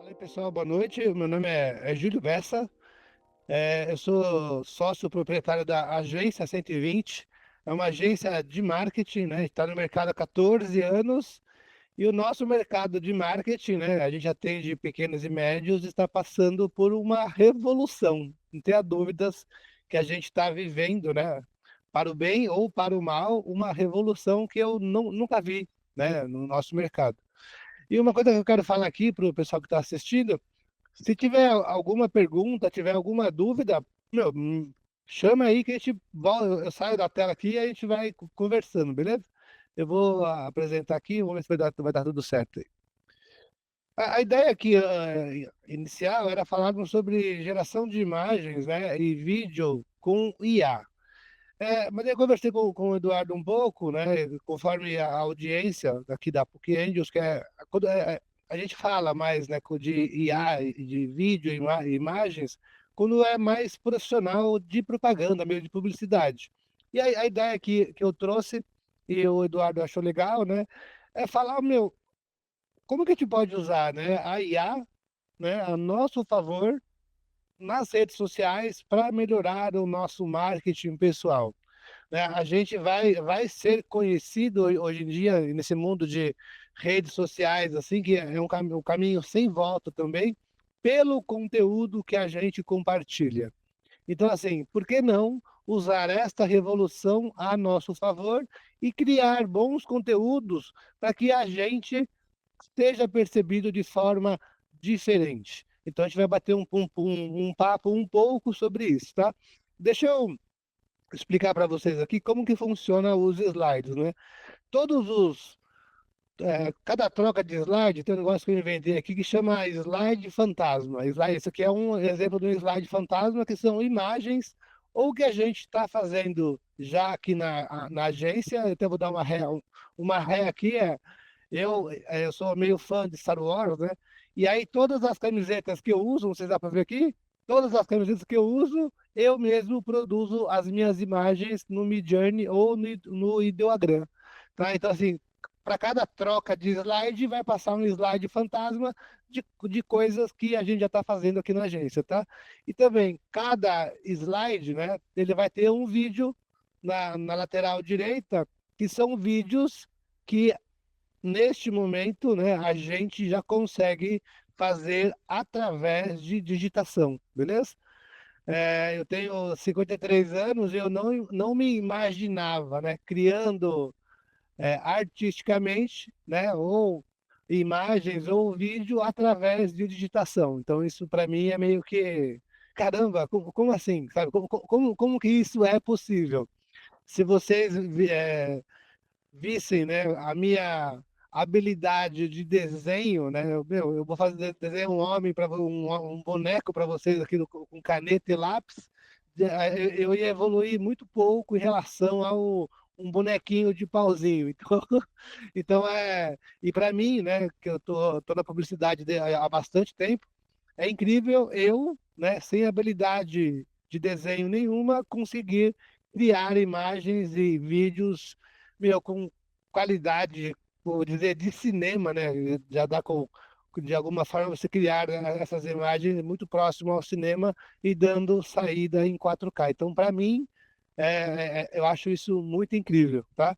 Fala aí, pessoal, boa noite. Meu nome é Júlio Bessa. Eu sou sócio proprietário da Agência 120. É uma agência de marketing, né? Está no mercado há 14 anos e o nosso mercado de marketing, né? A gente atende pequenos e médios, está passando por uma revolução. Não tenha dúvidas que a gente está vivendo, né? Para o bem ou para o mal, uma revolução que eu nunca vi, né? No nosso mercado. E uma coisa que eu quero falar aqui para o pessoal que está assistindo, se tiver alguma pergunta, tiver alguma dúvida, meu, chama aí que a gente volta, eu saio da tela aqui e a gente vai conversando, beleza? Eu vou apresentar aqui, vamos ver se vai dar tudo certo aí. A ideia aqui inicial era falarmos sobre geração de imagens, né, e vídeo com IA. Mas eu conversei com o Eduardo um pouco, né? Conforme a audiência daqui da PUC Angels, que quando a gente fala mais, né, de IA, e de vídeo, imagens, quando é mais profissional de propaganda, meio de publicidade. E a ideia que eu trouxe, e o Eduardo achou legal, né? É falar, meu, como que a gente pode usar, né, a IA, né, a nosso favor nas redes sociais para melhorar o nosso marketing pessoal, né? A gente vai ser conhecido hoje em dia, nesse mundo de redes sociais, assim, que é um caminho sem volta também, pelo conteúdo que a gente compartilha. Então, assim, por que não usar esta revolução a nosso favor e criar bons conteúdos para que a gente seja percebido de forma diferente? Então, a gente vai bater um papo um pouco sobre isso, tá? Deixa eu explicar para vocês aqui como que funciona os slides, né? Todos os cada troca de slide tem um negócio que eu inventei aqui que chama slide fantasma. Isso aqui é um exemplo de um slide fantasma, que são imagens ou que a gente está fazendo já aqui na agência. Eu até vou dar uma ré aqui. Eu sou meio fã de Star Wars, né? E aí todas as camisetas que eu uso, vocês dá para ver aqui? Todas as camisetas que eu uso, eu mesmo produzo as minhas imagens no Midjourney ou no Ideogram, tá? Então, assim, para cada troca de slide, vai passar um slide fantasma de coisas que a gente já está fazendo aqui na agência, tá? E também, cada slide, né, ele vai ter um vídeo na lateral direita, que são vídeos que neste momento, né, a gente já consegue fazer através de digitação, beleza? Eu tenho 53 anos e eu não me imaginava, né, criando artisticamente, né, ou imagens ou vídeo através de digitação. Então, isso para mim é meio que, caramba, como assim? Sabe? Como que isso é possível? Se vocês vissem, né, a minha habilidade de desenho, né, eu vou fazer desenhar um homem para um boneco para vocês aqui com caneta e lápis, eu ia evoluir muito pouco em relação ao um bonequinho de pauzinho. Então, e para mim, né, que eu tô na publicidade há bastante tempo, é incrível eu, né, sem habilidade de desenho nenhuma, conseguir criar imagens e vídeos, meu, com qualidade, vou dizer, de cinema, né? Já dá de alguma forma você criar, né, essas imagens muito próximo ao cinema e dando saída em 4K. Então, para mim, eu acho isso muito incrível, tá?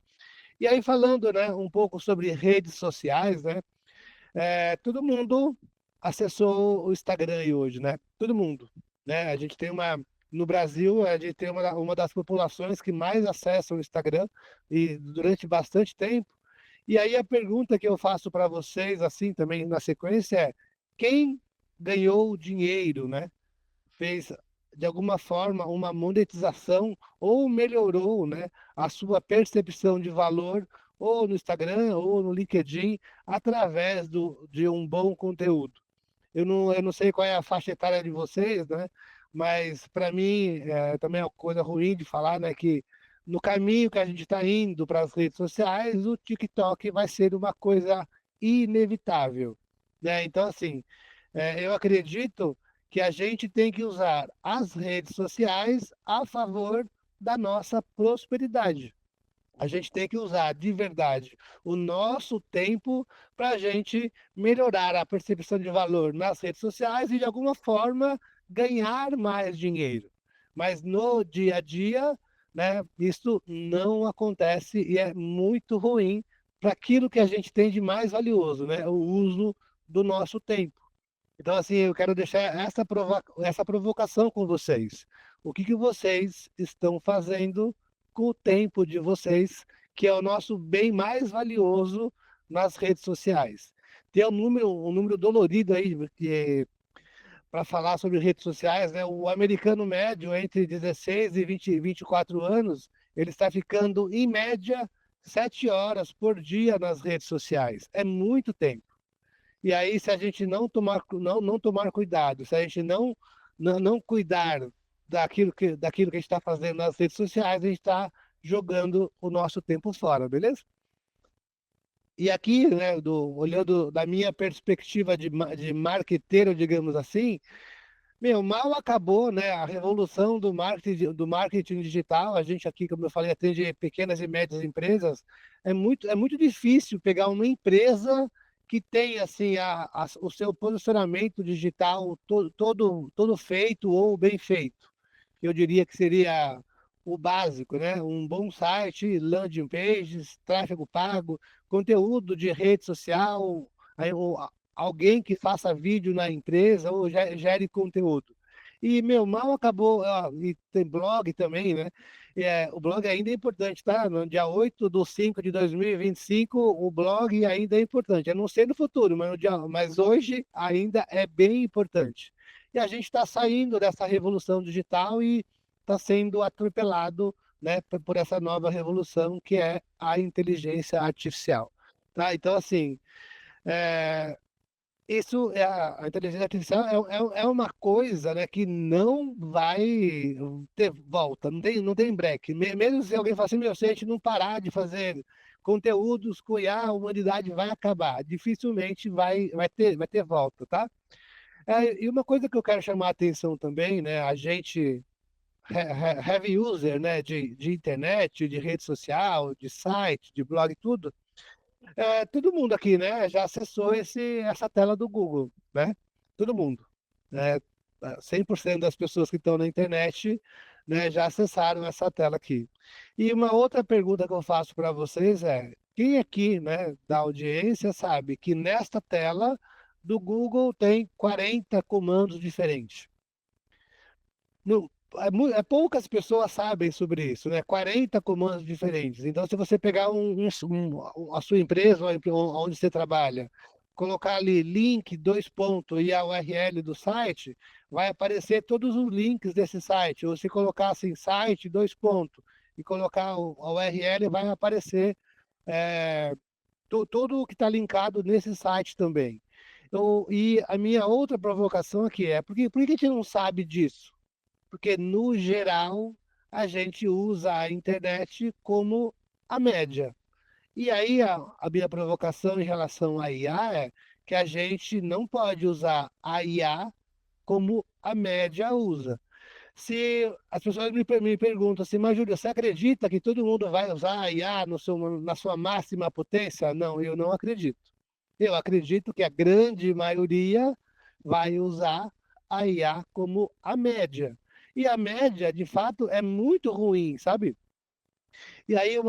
E aí, falando, né, um pouco sobre redes sociais, né? Todo mundo acessou o Instagram aí hoje, né? Todo mundo, né? A gente tem no Brasil, a gente tem uma das populações que mais acessam o Instagram e durante bastante tempo. E aí a pergunta que eu faço para vocês, assim, também na sequência quem ganhou dinheiro, né? Fez de alguma forma uma monetização ou melhorou, né, a sua percepção de valor ou no Instagram ou no LinkedIn através de um bom conteúdo. Eu não sei qual é a faixa etária de vocês, né? Mas para mim também é uma coisa ruim de falar, né? Que no caminho que a gente está indo para as redes sociais, o TikTok vai ser uma coisa inevitável, né? Então, assim, eu acredito que a gente tem que usar as redes sociais a favor da nossa prosperidade. A gente tem que usar de verdade o nosso tempo para a gente melhorar a percepção de valor nas redes sociais e, de alguma forma, ganhar mais dinheiro. Mas no dia a dia, né, isso não acontece e é muito ruim para aquilo que a gente tem de mais valioso, né, o uso do nosso tempo. Então, assim, eu quero deixar essa provocação com vocês. O que que vocês estão fazendo com o tempo de vocês, que é o nosso bem mais valioso nas redes sociais? Tem um número dolorido aí, porque para falar sobre redes sociais, né? O americano médio entre 16 e 24 anos, ele está ficando, em média, 7 horas por dia nas redes sociais. É muito tempo. E aí, se a gente não tomar cuidado, se a gente não cuidar daquilo que a gente está fazendo nas redes sociais, a gente está jogando o nosso tempo fora, beleza? E aqui, né, olhando da minha perspectiva de marqueteiro, digamos assim, meu, mal acabou, né, a revolução do marketing digital. A gente aqui, como eu falei, atende pequenas e médias empresas. É muito difícil pegar uma empresa que tem assim o seu posicionamento digital todo feito ou bem feito. Eu diria que seria o básico, né? Um bom site, landing pages, tráfego pago, conteúdo de rede social, aí, alguém que faça vídeo na empresa ou gere conteúdo. E, meu, mal acabou, ó, e tem blog também, né? O blog ainda é importante, tá? No dia 8/5/2025, o blog ainda é importante. Eu não sei no futuro, mas, mas hoje ainda é bem importante. E a gente está saindo dessa revolução digital e está sendo atropelado, né, por essa nova revolução que é a inteligência artificial. Tá? Então, assim, é, isso é a inteligência artificial é uma coisa, né, que não vai ter volta, não tem break. Mesmo se alguém falar assim, meu, se a gente não parar de fazer conteúdos com IA, a humanidade vai acabar. Dificilmente vai ter volta, tá? E uma coisa que eu quero chamar a atenção também, né, a gente heavy user, né, de internet, de rede social, de site, de blog, tudo, todo mundo aqui, né, já acessou essa tela do Google, né? Todo mundo. Né? 100% das pessoas que estão na internet, né, já acessaram essa tela aqui. E uma outra pergunta que eu faço para vocês é: quem aqui, né, da audiência sabe que nesta tela do Google tem 40 comandos diferentes? Não, poucas pessoas sabem sobre isso, né? 40 comandos diferentes. Então, se você pegar a sua empresa, onde você trabalha, colocar ali link, dois pontos e a URL do site, vai aparecer todos os links desse site. Ou se colocar assim, site, dois pontos, e colocar a URL, vai aparecer é, tudo o que está linkado nesse site também. E a minha outra provocação aqui é, por que a gente não sabe disso? Porque, no geral, a gente usa a internet como a média. E aí, a minha provocação em relação à IA é que a gente não pode usar a IA como a média usa. Se as pessoas me perguntam assim, mas Júlio, você acredita que todo mundo vai usar a IA na sua máxima potência? Não, eu não acredito. Eu acredito que a grande maioria vai usar a IA como a média. E a média, de fato, é muito ruim, sabe? E aí eu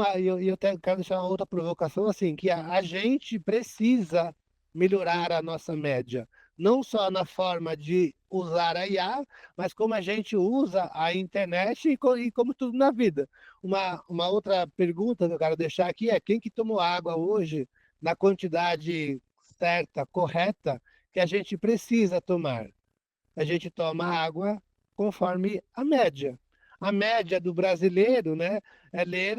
até quero deixar uma outra provocação, assim, que a gente precisa melhorar a nossa média. Não só na forma de usar a IA, mas como a gente usa a internet e como tudo na vida. Uma outra pergunta que eu quero deixar aqui é: quem que tomou água hoje na quantidade certa, correta, que a gente precisa tomar? A gente toma água conforme a média. A média do brasileiro, né, é ler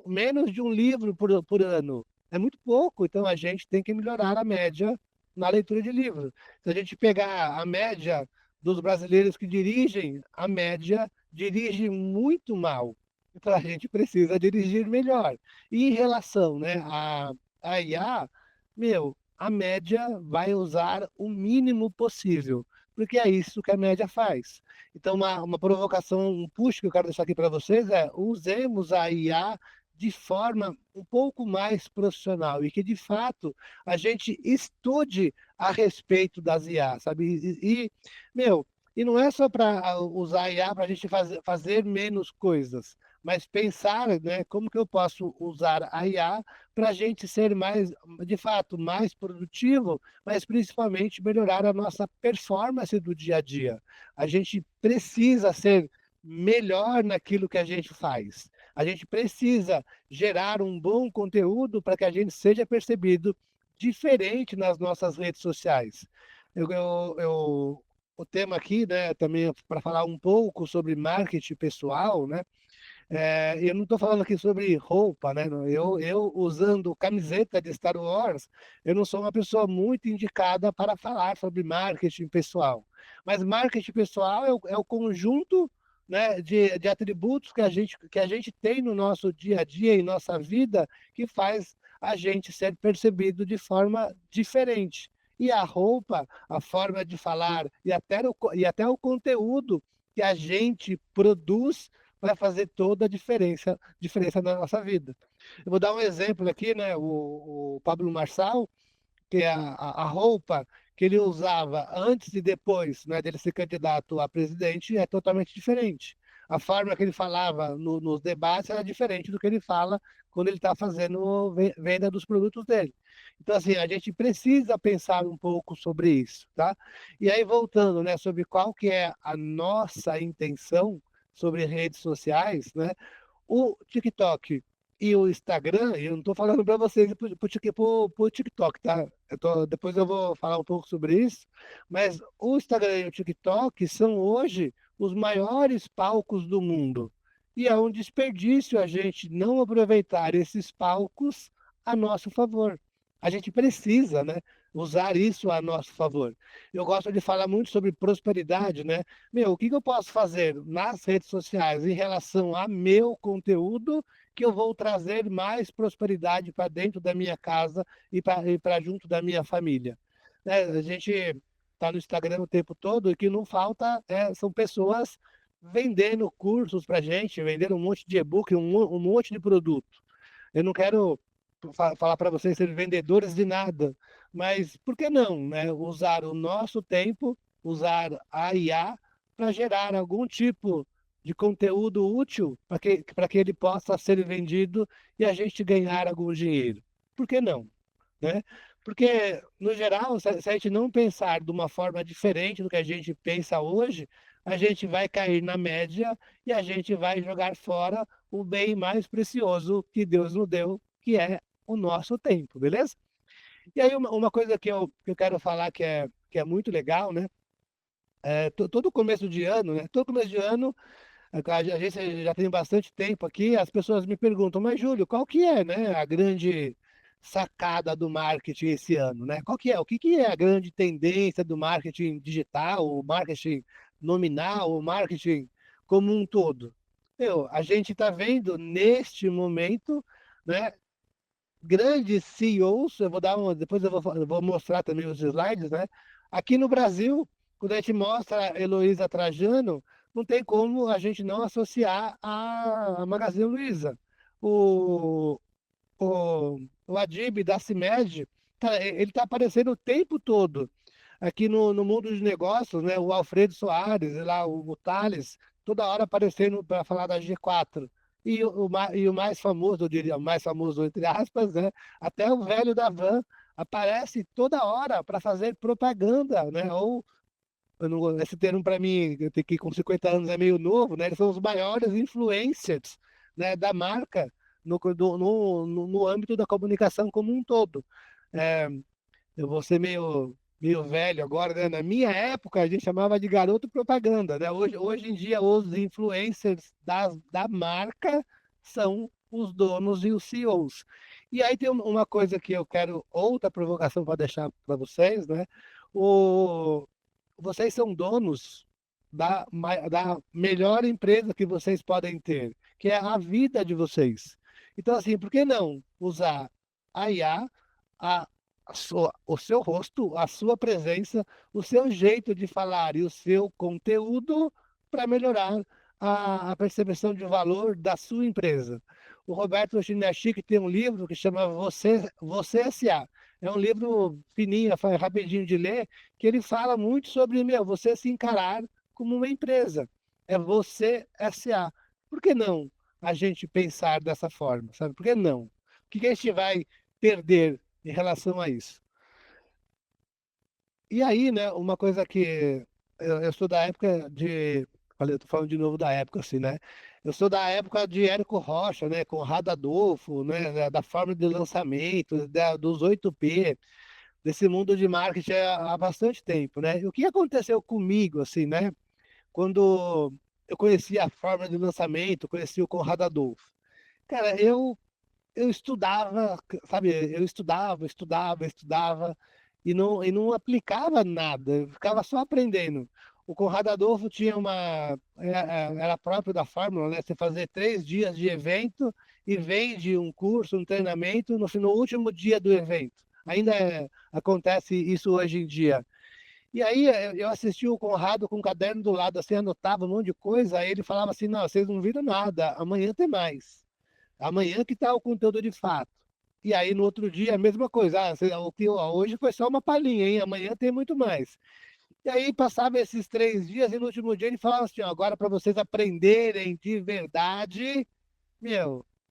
menos de um livro por ano. É muito pouco, então a gente tem que melhorar a média na leitura de livros. Se a gente pegar a média dos brasileiros que dirigem, a média dirige muito mal. Então a gente precisa dirigir melhor. E em relação, né, a IA, meu, a média vai usar o mínimo possível, porque é isso que a média faz. Então, uma provocação, um push que eu quero deixar aqui para vocês é: usemos a IA de forma um pouco mais profissional e que, de fato, a gente estude a respeito das IA, sabe? Meu, e não é só para usar a IA para a gente fazer menos coisas, mas pensar, né, como que eu posso usar a IA para a gente ser mais, de fato, mais produtivo, mas principalmente melhorar a nossa performance do dia a dia. A gente precisa ser melhor naquilo que a gente faz. A gente precisa gerar um bom conteúdo para que a gente seja percebido diferente nas nossas redes sociais. O tema aqui, né, também é para falar um pouco sobre marketing pessoal, né? Eu não estou falando aqui sobre roupa, né? Eu usando camiseta de Star Wars, eu não sou uma pessoa muito indicada para falar sobre marketing pessoal. Mas marketing pessoal é o conjunto, né, de atributos que a gente tem no nosso dia a dia, em nossa vida, que faz a gente ser percebido de forma diferente. E a roupa, a forma de falar e até o conteúdo que a gente produz vai fazer toda a diferença na nossa vida. Eu vou dar um exemplo aqui, né? O Pablo Marçal, que é a roupa que ele usava antes e depois, né, dele ser candidato a presidente é totalmente diferente. A forma que ele falava nos debates era diferente do que ele fala quando ele está fazendo venda dos produtos dele. Então, assim, a gente precisa pensar um pouco sobre isso, tá? E aí, voltando, né, sobre qual que é a nossa intenção sobre redes sociais, né? O TikTok e o Instagram, e eu não estou falando para vocês pro TikTok, tá? Depois eu vou falar um pouco sobre isso, mas o Instagram e o TikTok são hoje os maiores palcos do mundo. E é um desperdício a gente não aproveitar esses palcos a nosso favor. A gente precisa, né, usar isso a nosso favor. Eu gosto de falar muito sobre prosperidade, né? Meu, o que que eu posso fazer nas redes sociais em relação a meu conteúdo que eu vou trazer mais prosperidade para dentro da minha casa e para junto da minha família? Né? A gente está no Instagram o tempo todo e o que não falta são pessoas vendendo cursos para gente, vendendo um monte de e-book, um monte de produto. Eu não quero falar para vocês serem vendedores de nada, mas por que não, né? Usar o nosso tempo, usar a IA para gerar algum tipo de conteúdo útil para que ele possa ser vendido e a gente ganhar algum dinheiro. Por que não? Né? Porque, no geral, se a gente não pensar de uma forma diferente do que a gente pensa hoje, a gente vai cair na média e a gente vai jogar fora o bem mais precioso que Deus nos deu, que é o nosso tempo, beleza? E aí, uma coisa que eu quero falar que é muito legal, né? Todo começo de ano, né? Todo começo de ano a agência já tem bastante tempo aqui, as pessoas me perguntam, mas Júlio, qual que é, né, a grande sacada do marketing esse ano, né? Qual que é? O que que é a grande tendência do marketing digital, o marketing nominal, o marketing como um todo? A gente está vendo neste momento, né, grandes CEOs, depois eu vou mostrar também os slides, né? Aqui no Brasil, quando a gente mostra a Heloísa Trajano, não tem como a gente não associar a Magazine Luiza. O, o Adib da CIMED, ele está aparecendo o tempo todo aqui no mundo dos negócios, né? O Alfredo Soares, lá, o Thales, toda hora aparecendo para falar da G4. E o mais famoso, eu diria, o mais famoso entre aspas, né? Até o velho da van aparece toda hora para fazer propaganda, né? Ou esse termo para mim, eu tenho que com 50 anos é meio novo, né? Eles são os maiores influencers, né, da marca no âmbito da comunicação como um todo. É, eu vou ser meio velho agora, né? Na minha época, a gente chamava de garoto propaganda, né? Hoje em dia, os influencers da marca são os donos e os CEOs. E aí tem uma coisa que eu quero, outra provocação para deixar para vocês, né? O, Vocês são donos da melhor empresa que vocês podem ter, que é a vida de vocês. Então, assim, por que não usar a IA, a, o seu rosto, a sua presença, o seu jeito de falar e o seu conteúdo para melhorar a percepção de valor da sua empresa? O Roberto Chinachique tem um livro que chama Você S.A. É um livro fininho, rapidinho de ler, que ele fala muito sobre, você se encarar como uma empresa. É Você S.A. Por que não a gente pensar dessa forma, sabe? Por que não? O que que a gente vai perder em relação a isso? E aí, né, uma coisa que eu sou da época de. Falei, eu tô falando de novo da época, assim, né? Eu sou da época de Érico Rocha, né? Conrado Adolfo, né? Da forma de lançamento, dos 8P, desse mundo de marketing há bastante tempo, né? E o que aconteceu comigo, assim, né? Quando eu conheci a forma de lançamento, conheci o Conrado Adolfo. Cara, eu estudava, sabe? Eu estudava e não aplicava nada, eu ficava só aprendendo. O Conrado Adolfo tinha era próprio da fórmula, né? Você fazer 3 dias de evento e vende um curso, um treinamento no último dia do evento. Ainda acontece isso hoje em dia. E aí eu assisti o Conrado com o caderno do lado, assim, anotava um monte de coisa, aí ele falava assim, não, vocês não viram nada, amanhã tem mais. Amanhã que está o conteúdo de fato. E aí no outro dia a mesma coisa. O que hoje foi só uma palhinha, hein? Amanhã tem muito mais. E aí passava esses 3 dias e no último dia ele falava assim, ó, agora para vocês aprenderem de verdade,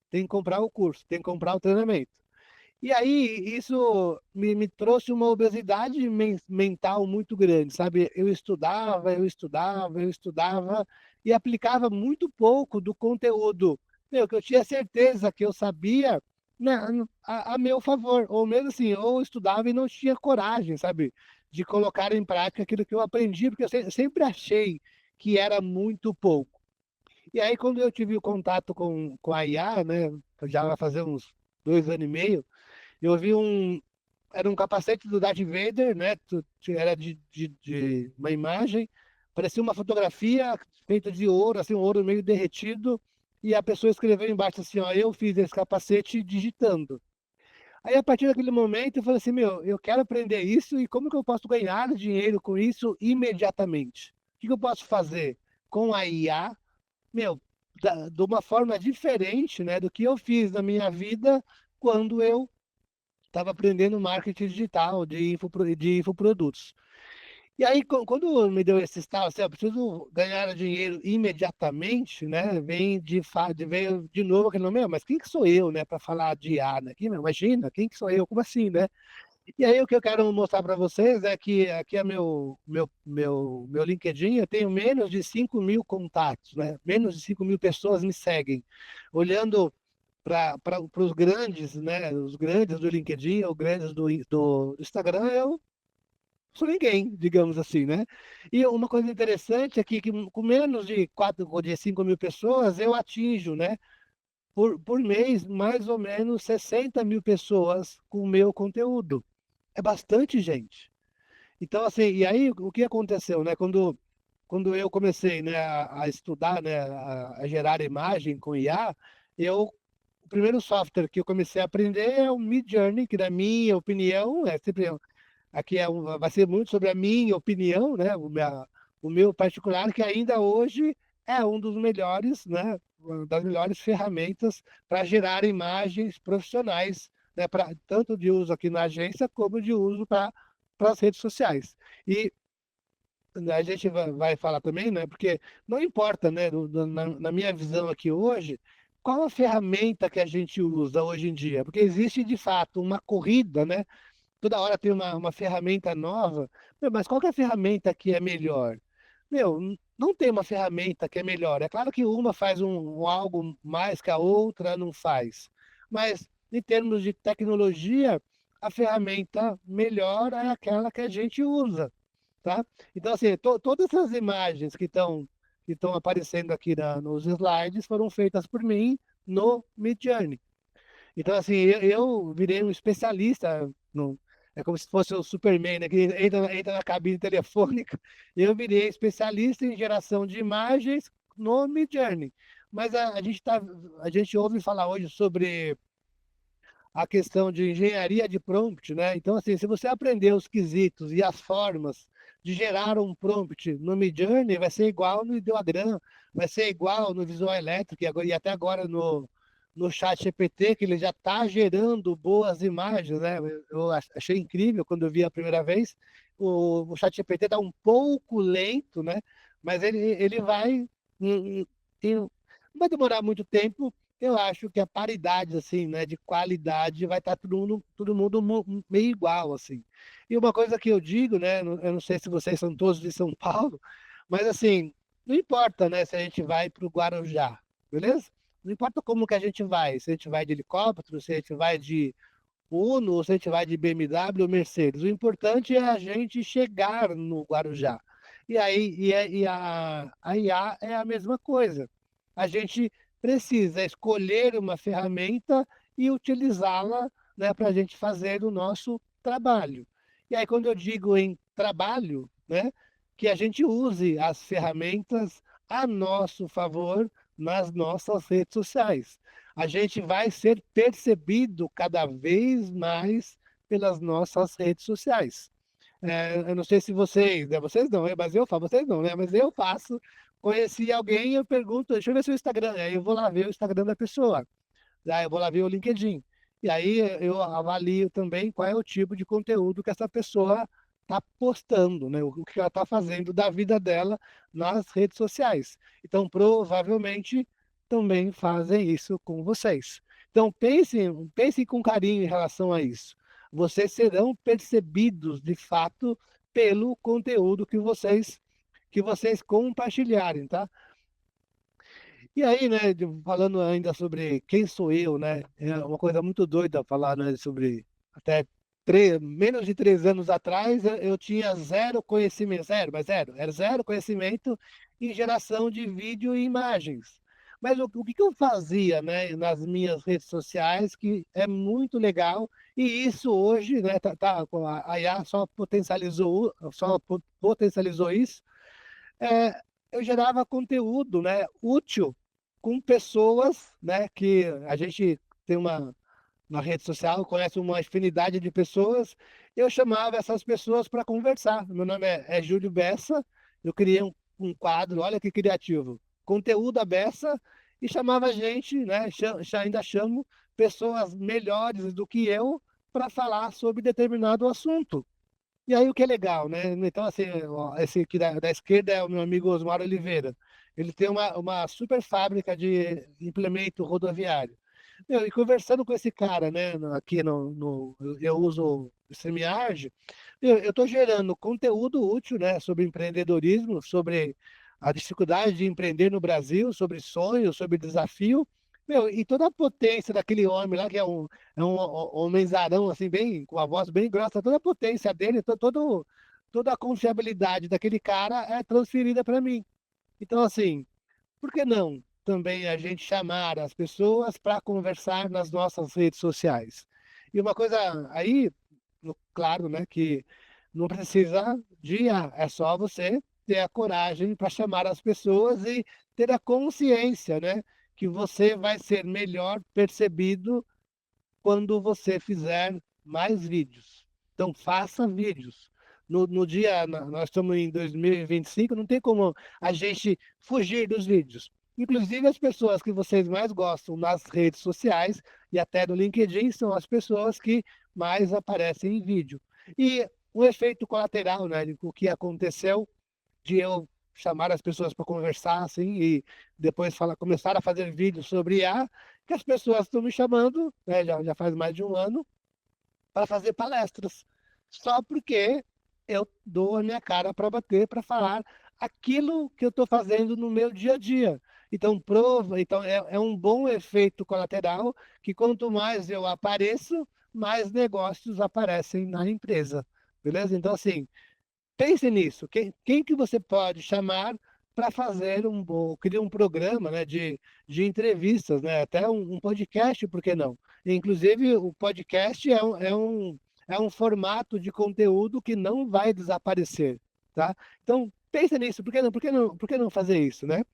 tem que comprar o curso, tem que comprar o treinamento. E aí, isso me trouxe uma obesidade mental muito grande, sabe? Eu estudava e aplicava muito pouco do conteúdo, que eu tinha certeza que eu sabia, né, a meu favor, ou mesmo assim, ou eu estudava e não tinha coragem, sabe? De colocar em prática aquilo que eu aprendi, porque eu sempre achei que era muito pouco. E aí, quando eu tive o contato com a IA, né, já vai fazer uns 2 anos e meio, eu vi era um capacete do Darth Vader, né? Era de uma imagem, parecia uma fotografia feita de ouro, assim, um ouro meio derretido, e a pessoa escreveu embaixo assim, ó, eu fiz esse capacete digitando. Aí, a partir daquele momento, eu falei assim, eu quero aprender isso e como que eu posso ganhar dinheiro com isso imediatamente? O que que eu posso fazer com a IA, de uma forma diferente, né, do que eu fiz na minha vida quando eu estava aprendendo marketing digital de infoprodutos. E aí, quando me deu esse estalo, assim, eu preciso ganhar dinheiro imediatamente, né? Veio de novo aquele nome, mas quem que sou eu, né, para falar de IA, né? Imagina, quem que sou eu? Como assim, né? E aí, o que eu quero mostrar para vocês é que aqui é meu LinkedIn, eu tenho menos de 5.000 contatos, né? Menos de 5.000 pessoas me seguem. Olhando para os grandes, né? Os grandes do LinkedIn, ou grandes do Instagram, eu sou ninguém, digamos assim, né? E uma coisa interessante é que com menos de 4 ou de 5.000 pessoas, eu atinjo, né? Por mês, mais ou menos 60.000 pessoas com o meu conteúdo. É bastante gente. Então, assim, e aí o que aconteceu, né? Quando eu comecei, né, a estudar, né, a gerar imagem com IA, o primeiro software que eu comecei a aprender é o Midjourney, que na minha opinião, aqui vai ser muito sobre a minha opinião, né, o meu particular, que ainda hoje é um dos melhores, né, uma das melhores ferramentas para gerar imagens profissionais, né, tanto de uso aqui na agência como de uso para as redes sociais. E a gente vai falar também, né? Porque não importa, né? Na minha visão aqui hoje, qual a ferramenta que a gente usa hoje em dia? Porque existe de fato uma corrida, né? Toda hora tem uma ferramenta nova. Mas qual que é a ferramenta que é melhor? Não tem uma ferramenta que é melhor. É claro que uma faz algo mais que a outra não faz. Mas em termos de tecnologia, a ferramenta melhor é aquela que a gente usa, tá? Então, assim, todas essas imagens que estão aparecendo aqui nos slides foram feitas por mim no Midjourney. Então, assim, eu virei um especialista, é como se fosse o Superman, né, que entra na cabine telefônica. Eu virei especialista em geração de imagens no Midjourney. Mas a gente ouve falar hoje sobre a questão de engenharia de prompt, né? Então, assim, se você aprender os quesitos e as formas de gerar um prompt no Midjourney, vai ser igual no Ideogram, vai ser igual no Visual Electric e até agora no chat GPT, que ele já está gerando boas imagens, né? Eu achei incrível quando eu vi a primeira vez. O chat GPT está um pouco lento, né? Mas ele vai, não vai demorar muito tempo. Eu acho que a paridade, assim, né, de qualidade vai estar todo mundo meio igual, assim. E uma coisa que eu digo, né, eu não sei se vocês são todos de São Paulo, mas assim, não importa, né, se a gente vai para o Guarujá, beleza? Não importa como que a gente vai, se a gente vai de helicóptero, se a gente vai de Uno, ou se a gente vai de BMW ou Mercedes. O importante é a gente chegar no Guarujá. E aí a IA é a mesma coisa. A gente precisa escolher uma ferramenta e utilizá-la, né, para a gente fazer o nosso trabalho. E aí, quando eu digo em trabalho, né, que a gente use as ferramentas a nosso favor nas nossas redes sociais. A gente vai ser percebido cada vez mais pelas nossas redes sociais. Eu não sei se vocês, né, vocês não, mas eu faço, vocês não, né? Mas eu faço. Conheci alguém, eu pergunto, deixa eu ver seu Instagram. Aí eu vou lá ver o Instagram da pessoa. Aí eu vou lá ver o LinkedIn. E aí eu avalio também qual é o tipo de conteúdo que essa pessoa está postando, né? O que ela está fazendo da vida dela nas redes sociais. Então, provavelmente, também fazem isso com vocês. Então, pensem com carinho em relação a isso. Vocês serão percebidos, de fato, pelo conteúdo que vocês compartilharem, tá? E aí, né, falando ainda sobre quem sou eu, né, é uma coisa muito doida falar, né, sobre até menos de 3 anos atrás eu tinha zero conhecimento, zero, mas zero, era zero conhecimento em geração de vídeo e imagens. Mas o que que eu fazia, né, nas minhas redes sociais, que é muito legal, e isso hoje, né, a IA só potencializou isso, eu gerava conteúdo, né, útil com pessoas, né, que a gente tem uma rede social, conhece uma infinidade de pessoas. Eu chamava essas pessoas para conversar. Meu nome é Júlio Bessa. Eu criei um quadro, olha que criativo, conteúdo da Bessa, e chamava a gente, né, ainda chamo pessoas melhores do que eu para falar sobre determinado assunto. E aí o que é legal, né? Então, assim, ó, esse aqui da esquerda é o meu amigo Osmar Oliveira. Ele tem uma super fábrica de implemento rodoviário. Meu, e conversando com esse cara, né, aqui eu uso o StreamYard, eu estou gerando conteúdo útil, né, sobre empreendedorismo, sobre a dificuldade de empreender no Brasil, sobre sonhos, sobre desafio. Meu, e toda a potência daquele homem lá, que é um homenzarão, assim, bem, com a voz bem grossa, toda a potência dele, toda a confiabilidade daquele cara é transferida para mim. Então, assim, por que não também a gente chamar as pessoas para conversar nas nossas redes sociais? E uma coisa aí, claro, né, que não precisa de IA, é só você ter a coragem para chamar as pessoas e ter a consciência, né, que você vai ser melhor percebido quando você fizer mais vídeos. Então, faça vídeos. No dia, nós estamos em 2025, não tem como a gente fugir dos vídeos. Inclusive, as pessoas que vocês mais gostam nas redes sociais e até no LinkedIn são as pessoas que mais aparecem em vídeo. E o efeito colateral, né, o que aconteceu de eu chamar as pessoas para conversar assim e depois começar a fazer vídeos sobre IA, que as pessoas estão me chamando, né, já faz mais de um ano, para fazer palestras, só porque eu dou a minha cara para bater, para falar aquilo que eu estou fazendo no meu dia a dia. Então é um bom efeito colateral que quanto mais eu apareço, mais negócios aparecem na empresa. Beleza? Então, assim, pense nisso. Quem que você pode chamar para fazer criar um programa, né, de entrevistas, né, até um podcast, por que não? Inclusive, o podcast é um formato de conteúdo que não vai desaparecer, tá? Então, pense nisso. Por que não fazer isso, né?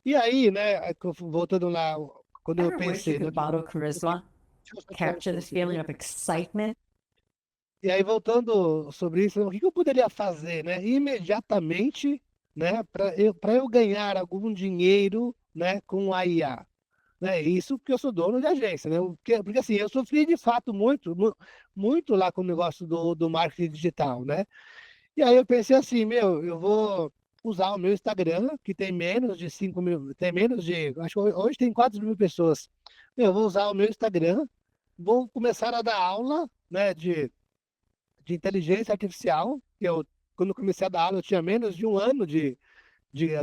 E aí, né, voltando lá, quando eu Ever wish you pensei, né, could bottle charisma, deixa eu só falar um capture the pouquinho, feeling né? of excitement? E aí, voltando sobre isso, o que que eu poderia fazer, né? Imediatamente, né? Para eu ganhar algum dinheiro, né? Com a IA. né? Isso porque eu sou dono de agência, né? Porque assim, eu sofri de fato muito lá com o negócio do marketing digital, né? E aí eu pensei assim, meu, eu vou usar o meu Instagram, que tem menos de 5 mil, tem menos de, acho que hoje tem 4 mil pessoas. Meu, eu vou usar o meu Instagram, vou começar a dar aula, né, de inteligência artificial, que eu, quando comecei a dar aula, eu tinha menos de um ano de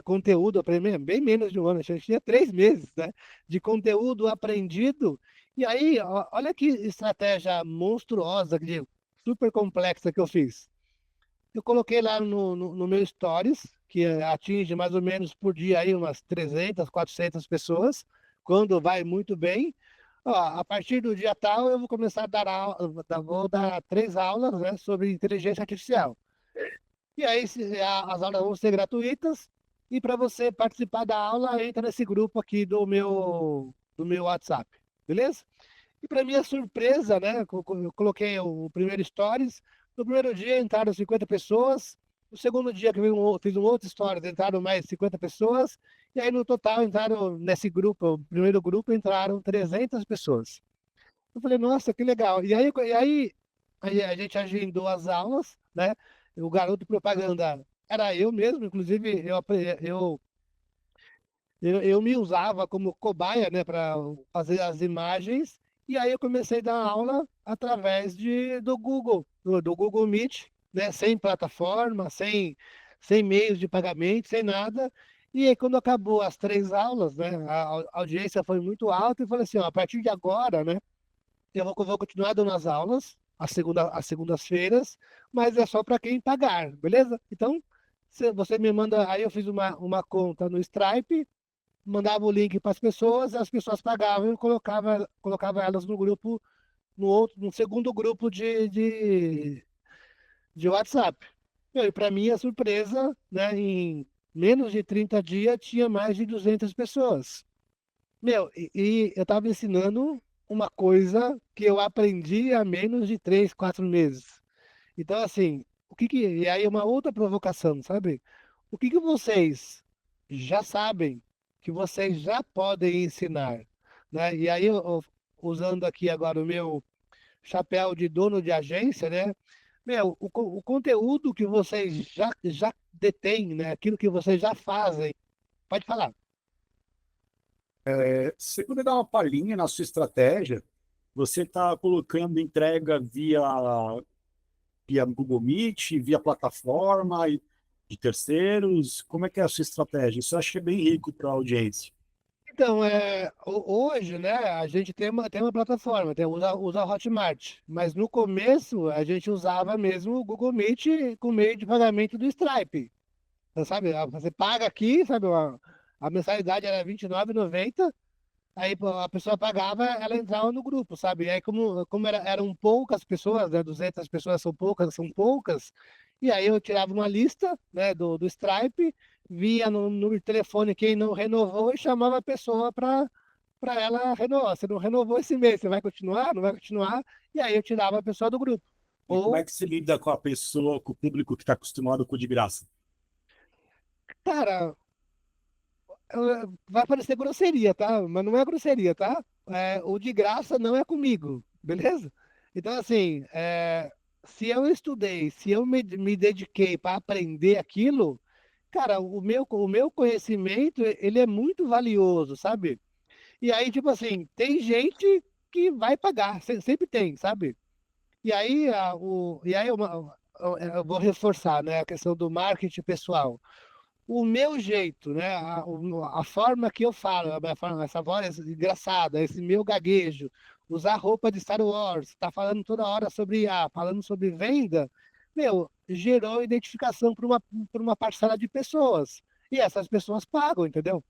conteúdo, bem menos de um ano, acho que tinha 3 meses, né, de conteúdo aprendido. E aí, olha que estratégia monstruosa, super complexa que eu fiz. Eu coloquei lá no meu Stories, que atinge mais ou menos por dia aí umas 300, 400 pessoas, quando vai muito bem. Ó, a partir do dia tal, eu vou começar a dar aula, vou dar 3 aulas, né, sobre inteligência artificial. E aí as aulas vão ser gratuitas, e para você participar da aula, entra nesse grupo aqui do meu WhatsApp, beleza? E para minha surpresa, né, eu coloquei o primeiro Stories. No primeiro dia entraram 50 pessoas. No segundo dia que fiz um outro Stories, entraram mais 50 pessoas. E aí no total entraram nesse grupo, o primeiro grupo, entraram 300 pessoas. Eu falei, nossa, que legal. Aí a gente agendou as aulas, né? O garoto propaganda era eu mesmo, inclusive eu me usava como cobaia, né, para fazer as imagens, e aí eu comecei a dar aula através do Google, do Google Meet, né, sem plataforma, sem meios de pagamento, sem nada. E aí, quando acabou as 3 aulas, né, a audiência foi muito alta, e falei assim, ó, a partir de agora, né, eu vou continuar dando as aulas, às segundas-feiras, mas é só para quem pagar, beleza? Então, você me manda, aí eu fiz uma conta no Stripe, mandava o link para as pessoas pagavam e eu colocava elas no grupo, no segundo grupo de WhatsApp. E para minha surpresa, né, em menos de 30 dias tinha mais de 200 pessoas. Meu, e eu estava ensinando uma coisa que eu aprendi há menos de 3, 4 meses. Então, assim, e aí uma outra provocação, sabe? O que vocês já sabem que vocês já podem ensinar, né? E aí, usando aqui agora o meu chapéu de dono de agência, né? Meu, o conteúdo que vocês já detêm, né? Aquilo que vocês já fazem, pode falar. Você poder dar uma palhinha na sua estratégia, você está colocando entrega via Google Meet, via plataforma de terceiros? Como é que é a sua estratégia? Isso eu acho que é bem rico para a audiência. Então, hoje, né, a gente tem uma plataforma, usa a Hotmart, mas no começo a gente usava mesmo o Google Meet com meio de pagamento do Stripe. Então, sabe, você paga aqui, sabe, a mensalidade era R$ 29,90, aí pô, a pessoa pagava, ela entrava no grupo, sabe? E aí como eram poucas pessoas, né, 200 pessoas são poucas, e aí eu tirava uma lista, né, do Stripe, via no telefone quem não renovou e chamava a pessoa para ela renovar. Você não renovou esse mês, você vai continuar? Não vai continuar? E aí eu tirava a pessoa do grupo. E como é Ou, que se lida com a pessoa, com o público que está acostumado com o de graça? cara, vai parecer grosseria, tá? Mas não é grosseria, tá? O de graça não é comigo, beleza? Então, assim, se eu estudei, se eu me dediquei para aprender aquilo, cara, o meu conhecimento, ele é muito valioso, sabe? E aí, tipo assim, tem gente que vai pagar, sempre tem, sabe? E aí eu vou reforçar, né, a questão do marketing pessoal. O meu jeito, né? A forma que eu falo, essa voz engraçada, esse meu gaguejo, usar roupa de Star Wars, tá falando toda hora sobre IA, falando sobre venda, meu, gerou identificação para uma parcela de pessoas. E essas pessoas pagam, entendeu?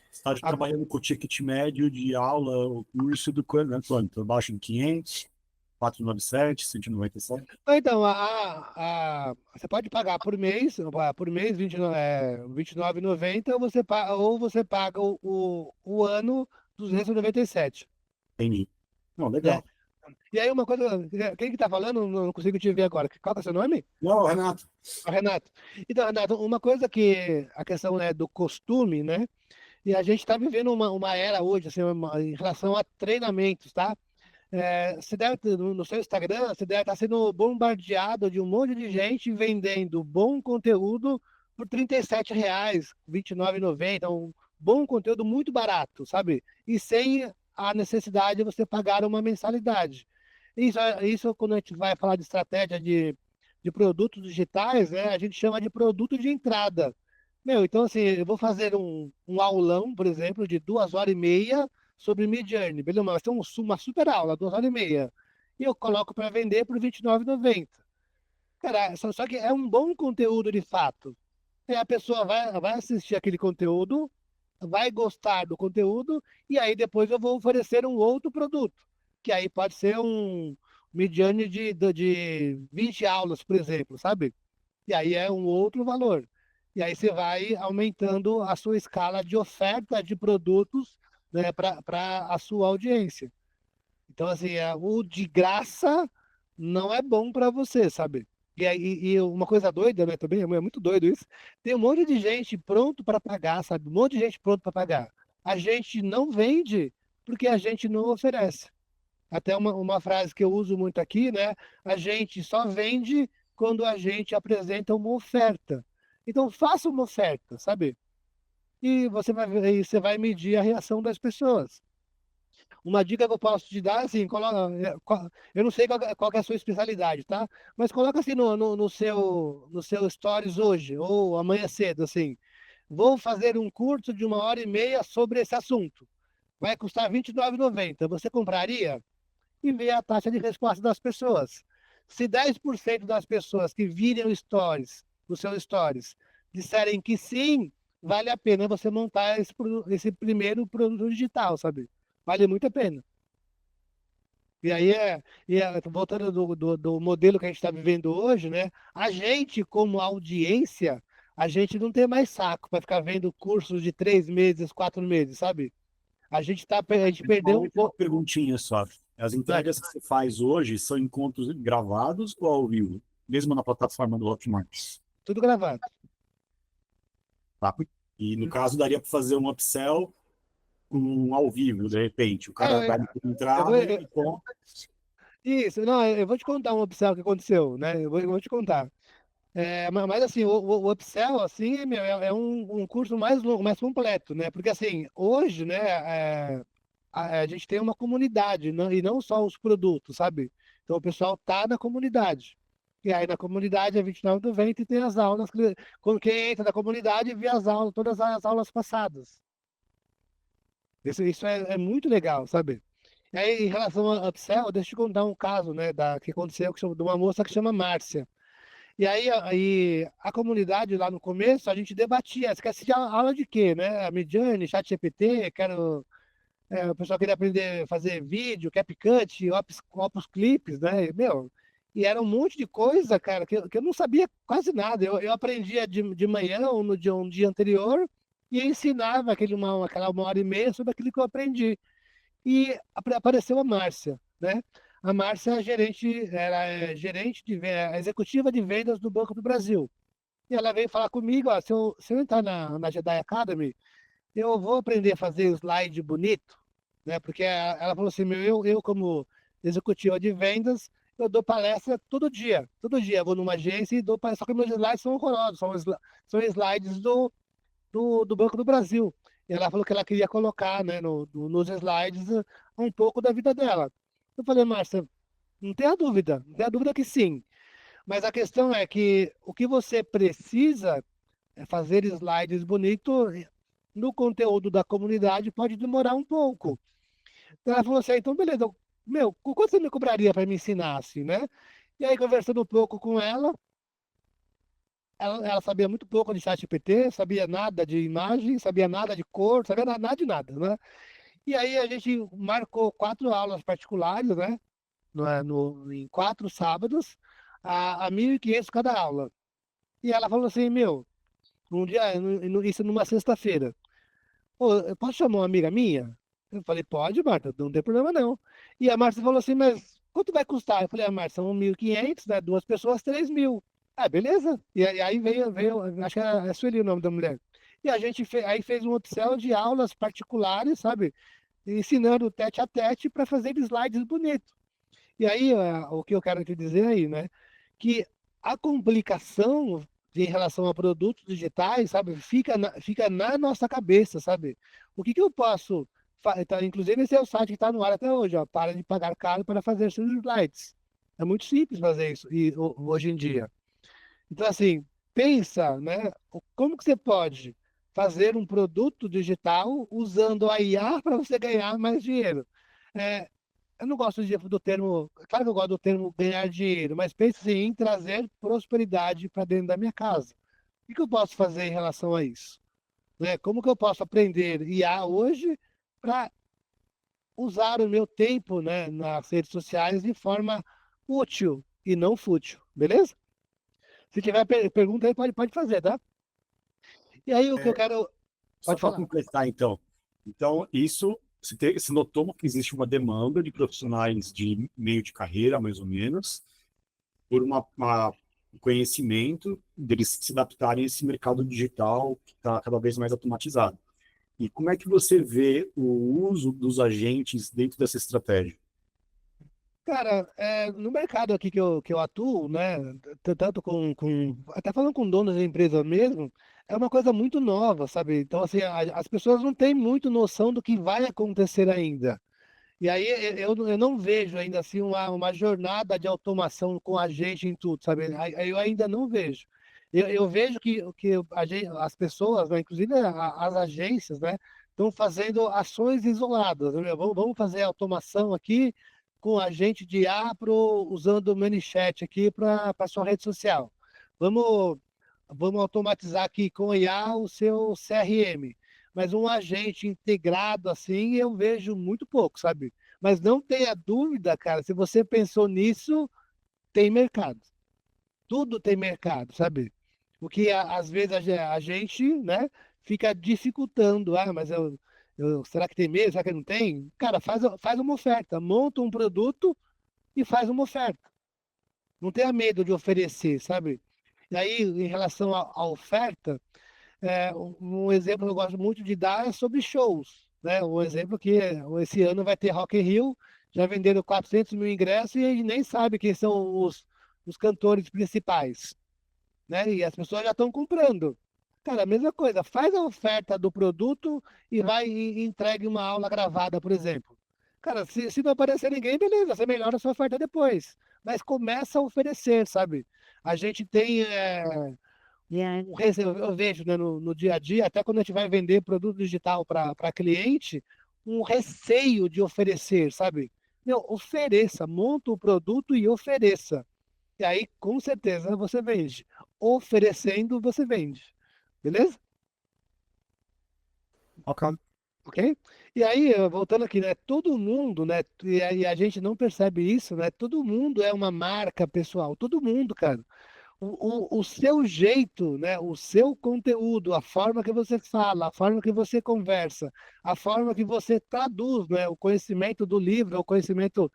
Você está A- trabalhando com o ticket médio de aula, o curso do quanto, né? Quanto? Abaixo de 500, 497, 197? então, você pode pagar por mês 29,90, ou você paga o ano 297, Entendi. Não, né? legal. E aí uma coisa, quem que tá falando? Não consigo te ver agora. Qual que é o seu nome? Não, Renato, Ah, Renato. Então, Renato, uma coisa que a questão, né, do costume, né? E a gente está vivendo uma era hoje, assim, em relação a treinamentos, tá? Você deve, no seu Instagram, você deve estar sendo bombardeado de um monte de gente vendendo bom conteúdo por R$ 37, R$ 29,90, um bom conteúdo muito barato, sabe? E sem a necessidade de você pagar uma mensalidade. Isso quando a gente vai falar de estratégia de produtos digitais, né, a gente chama de produto de entrada. Meu, então assim, eu vou fazer um aulão, por exemplo, de 2 horas e meia sobre Midjourney, beleza? Mas tem uma super aula, 2 horas e meia. E eu coloco para vender por R$ 29,90. Cara, só que é um bom conteúdo de fato. E a pessoa vai assistir aquele conteúdo, vai gostar do conteúdo, e aí depois eu vou oferecer um outro produto, que aí pode ser um Midjourney de 20 aulas, por exemplo, sabe? E aí é um outro valor. E aí você vai aumentando a sua escala de oferta de produtos, né, para a sua audiência. Então, assim, o de graça não é bom para você, sabe? E uma coisa doida, né, também, é muito doido isso. Tem um monte de gente pronto para pagar, sabe? Um monte de gente pronto para pagar. A gente não vende porque a gente não oferece. Até uma frase que eu uso muito aqui, né? A gente só vende quando a gente apresenta uma oferta. Então, faça uma oferta, sabe? E você vai medir a reação das pessoas. Uma dica que eu posso te dar, assim, eu não sei qual que é a sua especialidade, tá? Mas coloca assim no seu Stories hoje, ou amanhã cedo, assim. Vou fazer um curso de 1 hora e meia sobre esse assunto. Vai custar R$ 29,90. Você compraria? E ver a taxa de resposta das pessoas. Se 10% das pessoas que virem os seus stories, disserem que sim, vale a pena você montar esse primeiro produto digital, sabe? Vale muito a pena. E aí, voltando do modelo que a gente está vivendo hoje, né? A gente, como audiência, a gente não tem mais saco para ficar vendo cursos de 3 meses, 4 meses, sabe? A gente Uma perdeu um última pouco. perguntinha só. As entregas que você faz hoje são encontros gravados ou ao vivo? Mesmo na plataforma do Hotmart? Tudo gravado. Tá? E no caso, daria para fazer um upsell com um ao vivo, de repente. O cara É, vai na eu vou, entrada e compra. isso, não, eu vou te contar um upsell que aconteceu, né? Eu vou te contar. Mas assim, o upsell, assim, meu, é um curso mais longo, mais completo, né? Porque assim, hoje, né, a gente tem uma comunidade, e não só os produtos, sabe? Então o pessoal tá na comunidade. E aí na comunidade é R$ 29,90 e tem as aulas. Quando quem entra na comunidade vê as aulas, todas as aulas passadas. Isso é muito legal, sabe? E aí, em relação ao upsell, deixa eu te contar um caso, né, que aconteceu de uma moça que chama Márcia. E aí a comunidade lá no começo, a gente debatia, você quer assistir a aula de quê, né? A Midjourney, ChatGPT, o pessoal queria aprender a fazer vídeo, CapCut, Opus Clips, né? E era um monte de coisa, cara, que eu não sabia quase nada. Eu aprendia de manhã ou no dia, um dia anterior e ensinava aquela 1 hora e meia sobre aquilo que eu aprendi. E apareceu a Márcia, né? A Márcia é gerente executiva de vendas do Banco do Brasil. E ela veio falar comigo, ó, se eu entrar na Jedi Academy, eu vou aprender a fazer slide bonito, né? Porque ela falou assim, eu como executiva de vendas, eu dou palestra todo dia. Todo dia eu vou numa agência e dou palestra, só que meus slides são horrorosos, são slides do Banco do Brasil. E ela falou que ela queria colocar, né, nos slides um pouco da vida dela. Eu falei, Márcia, não tenha dúvida que sim. Mas a questão é que o que você precisa é fazer slides bonitos no conteúdo da comunidade pode demorar um pouco. Então ela falou assim, então beleza, meu, quanto você me cobraria para me ensinar assim, né? E aí, conversando um pouco com ela sabia muito pouco de ChatGPT, sabia nada de imagem, sabia nada de cor, sabia nada de nada, né? E aí a gente marcou 4 aulas particulares, né? Em 4 sábados, a 1.500 cada aula. E ela falou assim, meu, um dia, isso numa sexta-feira. Ô, eu posso chamar uma amiga minha? Eu falei, pode, Marta, não tem problema não. E a Márcia falou assim, mas quanto vai custar? Eu falei, Márcia, são 1.500, né? 2 pessoas, 3.000. Ah, beleza. E aí veio, acho que é Sueli o nome da mulher. E a gente aí fez um upsell de aulas particulares, sabe? Ensinando tete a tete para fazer slides bonitos. E aí, o que eu quero te dizer aí, né? Que a complicação em relação a produtos digitais, sabe, fica na nossa cabeça, sabe? O que que eu posso. Tá, inclusive, esse é o site que está no ar até hoje, ó. Para de pagar caro para fazer seus slides. É muito simples fazer isso hoje em dia. Então, assim, pensa, né? Como que você pode fazer um produto digital usando a IA para você ganhar mais dinheiro? É, eu não gosto do termo, claro que eu gosto do termo ganhar dinheiro, mas pense assim, em trazer prosperidade para dentro da minha casa. O que que eu posso fazer em relação a isso? Né? Como que eu posso aprender IA hoje para usar o meu tempo, né, nas redes sociais de forma útil e não fútil, beleza? Se tiver pergunta aí, pode fazer, tá? E aí o que eu quero. Só Pode para falar. completar, então. Então, isso, se notou que existe uma demanda de profissionais de meio de carreira, mais ou menos, por um conhecimento deles se adaptarem a esse mercado digital que está cada vez mais automatizado. E como é que você vê o uso dos agentes dentro dessa estratégia? Cara, no mercado aqui que eu atuo, né, tanto até falando com donos de empresa mesmo, é uma coisa muito nova, sabe? Então, assim, as pessoas não têm muito noção do que vai acontecer ainda. E aí eu não vejo ainda assim uma jornada de automação com a gente em tudo, sabe? Aí eu ainda não vejo. Eu vejo que as pessoas, né, inclusive as agências, né, estão fazendo ações isoladas, né? Vamos fazer automação aqui com a gente de usando o ManyChat aqui para sua rede social. Vamos, vamos automatizar aqui com IA o seu CRM. Mas um agente integrado assim, eu vejo muito pouco, sabe? Mas não tenha dúvida, cara, se você pensou nisso, tem mercado. Tudo tem mercado, sabe? O que às vezes a gente, né, fica dificultando. Ah, mas será que tem mesmo? Será que não tem? Cara, faz uma oferta, monta um produto e faz uma oferta. Não tenha medo de oferecer, sabe? E aí, em relação à oferta, um exemplo que eu gosto muito de dar é sobre shows, né? Um exemplo que esse ano vai ter Rock in Rio, já venderam 400 mil ingressos e a gente nem sabe quem são os cantores principais, né? E as pessoas já estão comprando. Cara, a mesma coisa, faz a oferta do produto e vai e entregue uma aula gravada, por exemplo. Cara, se não aparecer ninguém, beleza, você melhora a sua oferta depois. Mas começa a oferecer, sabe? A gente tem eu vejo, né, no dia a dia, até quando a gente vai vender produto digital para cliente, um receio de oferecer, sabe? Meu, ofereça, monta o produto e ofereça. E aí, com certeza, você vende. Oferecendo, você vende. Beleza? Ok. Ok? E aí, voltando aqui, né? Todo mundo, né? E a gente não percebe isso, né? Todo mundo é uma marca pessoal. Todo mundo, cara. O seu jeito, né, o seu conteúdo, a forma que você fala, a forma que você conversa, a forma que você traduz, né, o conhecimento do livro, o conhecimento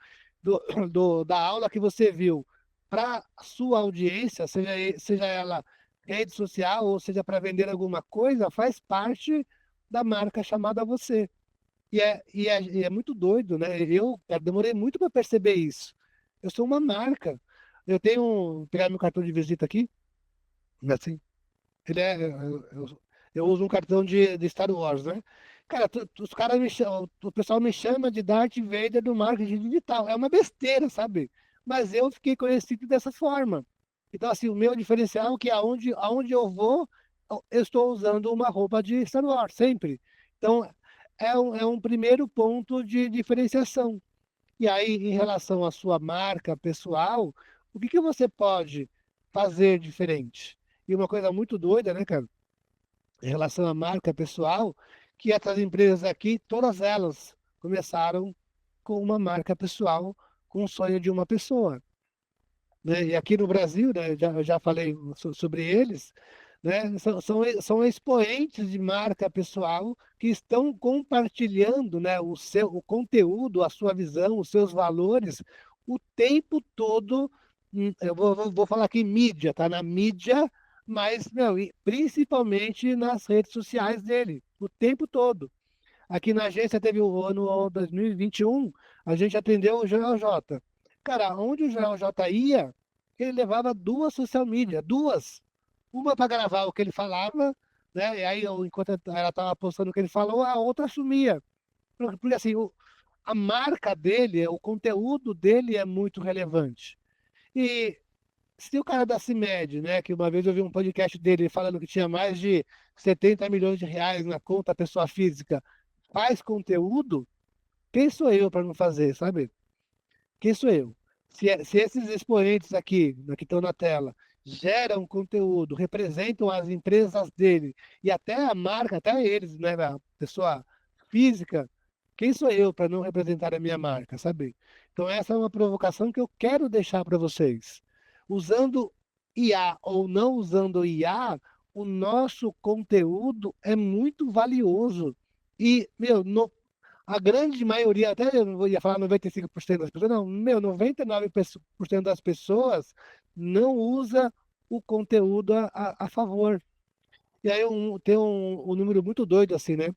da aula que você viu para a sua audiência, seja ela rede social ou seja para vender alguma coisa, faz parte da marca chamada você. E é muito doido, né? Eu demorei muito para perceber isso. Eu sou uma marca. Eu tenho. Vou pegar meu cartão de visita aqui. Assim. Ele é. Eu uso um cartão de Star Wars, né? Cara, os caras me chamam. O pessoal me chama de Darth Vader do marketing digital. É uma besteira, sabe? Mas eu fiquei conhecido dessa forma. Então, assim, o meu diferencial é que aonde eu vou, eu estou usando uma roupa de Star Wars, sempre. Então, é um primeiro ponto de diferenciação. E aí, em relação à sua marca pessoal, o que que você pode fazer diferente? E uma coisa muito doida, né, cara, em relação à marca pessoal, que essas empresas aqui, todas elas começaram com uma marca pessoal, com o sonho de uma pessoa, né? E aqui no Brasil, né, eu já falei sobre eles, né? São expoentes de marca pessoal que estão compartilhando, né, o conteúdo, a sua visão, os seus valores o tempo todo. Eu vou falar aqui mídia, tá? Na mídia mas, meu, e principalmente nas redes sociais dele, o tempo todo. Aqui na agência teve o ano 2021, a gente atendeu o Joel J. Cara, onde o Joel J ia, ele levava duas social media, duas. Uma para gravar o que ele falava, né? E aí, enquanto ela estava postando o que ele falou, a outra sumia. Porque assim, a marca dele, o conteúdo dele é muito relevante. E se o cara da CIMED, né, que uma vez eu vi um podcast dele falando que tinha mais de 70 milhões de reais na conta pessoa física, faz conteúdo, quem sou eu para não fazer, sabe? Quem sou eu? Se esses expoentes aqui, né, que estão na tela, geram conteúdo, representam as empresas dele e até a marca, até eles, né, a pessoa física, quem sou eu para não representar a minha marca, sabe? Então essa é uma provocação que eu quero deixar para vocês. Usando IA ou não usando IA, o nosso conteúdo é muito valioso. E, meu, a grande maioria, até eu não ia falar 95% das pessoas, não, meu, 99% das pessoas não usa o conteúdo a favor. E aí tem um número muito doido assim, né?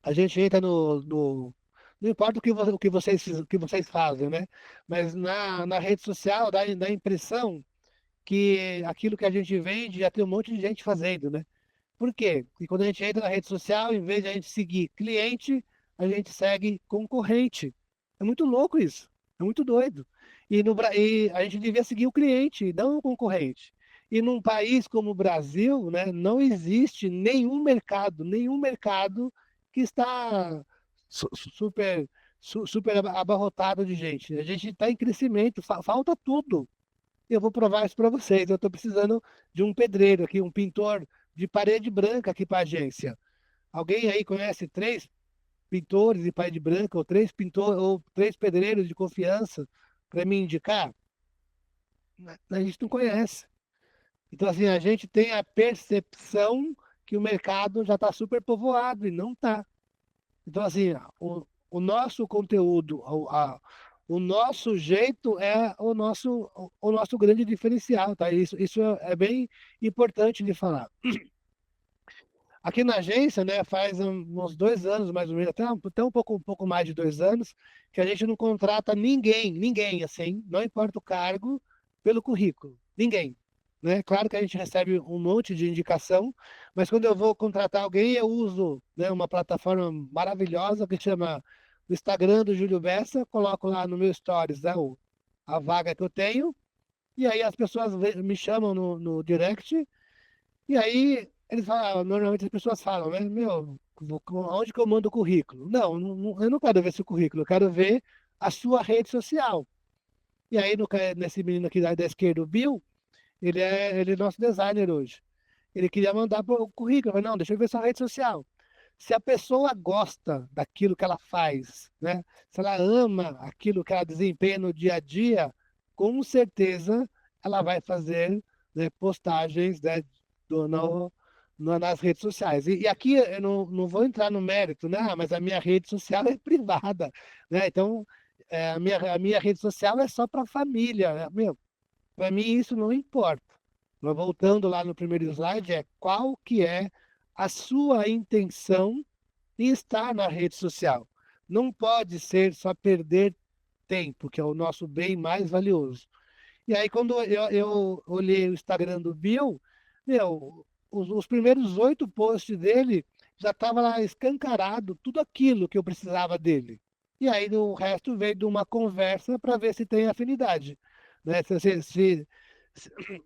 A gente entra não importa o que vocês fazem, né? Mas na rede social dá a impressão que aquilo que a gente vende já tem um monte de gente fazendo, né? Por quê? Porque quando a gente entra na rede social, em vez de a gente seguir cliente, a gente segue concorrente. É muito louco isso. É muito doido. E a gente devia seguir o cliente, não o concorrente. E num país como o Brasil, né, não existe nenhum mercado que está super, super abarrotado de gente. A gente está em crescimento, falta tudo. Eu vou provar isso para vocês. Eu estou precisando de um pedreiro aqui, um pintor de parede branca aqui para a agência. Alguém aí conhece três pintores de parede branca ou três pintores ou três pedreiros de confiança para me indicar? A gente não conhece. Então assim, a gente tem a percepção que o mercado já está super povoado e não está. Então assim, o nosso conteúdo, o nosso jeito é o nosso grande diferencial, tá? Isso é bem importante de falar. Aqui na agência, né, faz uns 2 anos, mais ou menos, até um pouco mais de 2 anos, que a gente não contrata ninguém, assim, não importa o cargo, pelo currículo. Ninguém. Né? Claro que a gente recebe um monte de indicação, mas quando eu vou contratar alguém, eu uso, né, uma plataforma maravilhosa que chama o Instagram do Júlio Bessa, coloco lá no meu stories, né, a vaga que eu tenho, e aí as pessoas me chamam no direct, e aí eles falam, normalmente as pessoas falam, né? Meu, onde que eu mando o currículo? Eu não quero ver seu currículo, eu quero ver a sua rede social. E aí, nesse menino aqui da esquerda, o Bill, ele é nosso designer hoje. Ele queria mandar o currículo, eu falei, não, deixa eu ver sua rede social. Se a pessoa gosta daquilo que ela faz, né? Se ela ama aquilo que ela desempenha no dia a dia, com certeza ela vai fazer, né, postagens, né, nas redes sociais. E aqui eu não vou entrar no mérito, né? Mas a minha rede social é privada, né? Então, a minha rede social é só para a família, né? Meu, para mim isso não importa. Mas voltando lá no primeiro slide, qual que é a sua intenção em estar na rede social. Não pode ser só perder tempo, que é o nosso bem mais valioso. E aí, quando eu olhei o Instagram do Bill, meu, os primeiros 8 posts dele já estava lá escancarado tudo aquilo que eu precisava dele. E aí, o resto veio de uma conversa para ver se tem afinidade. Né? Se,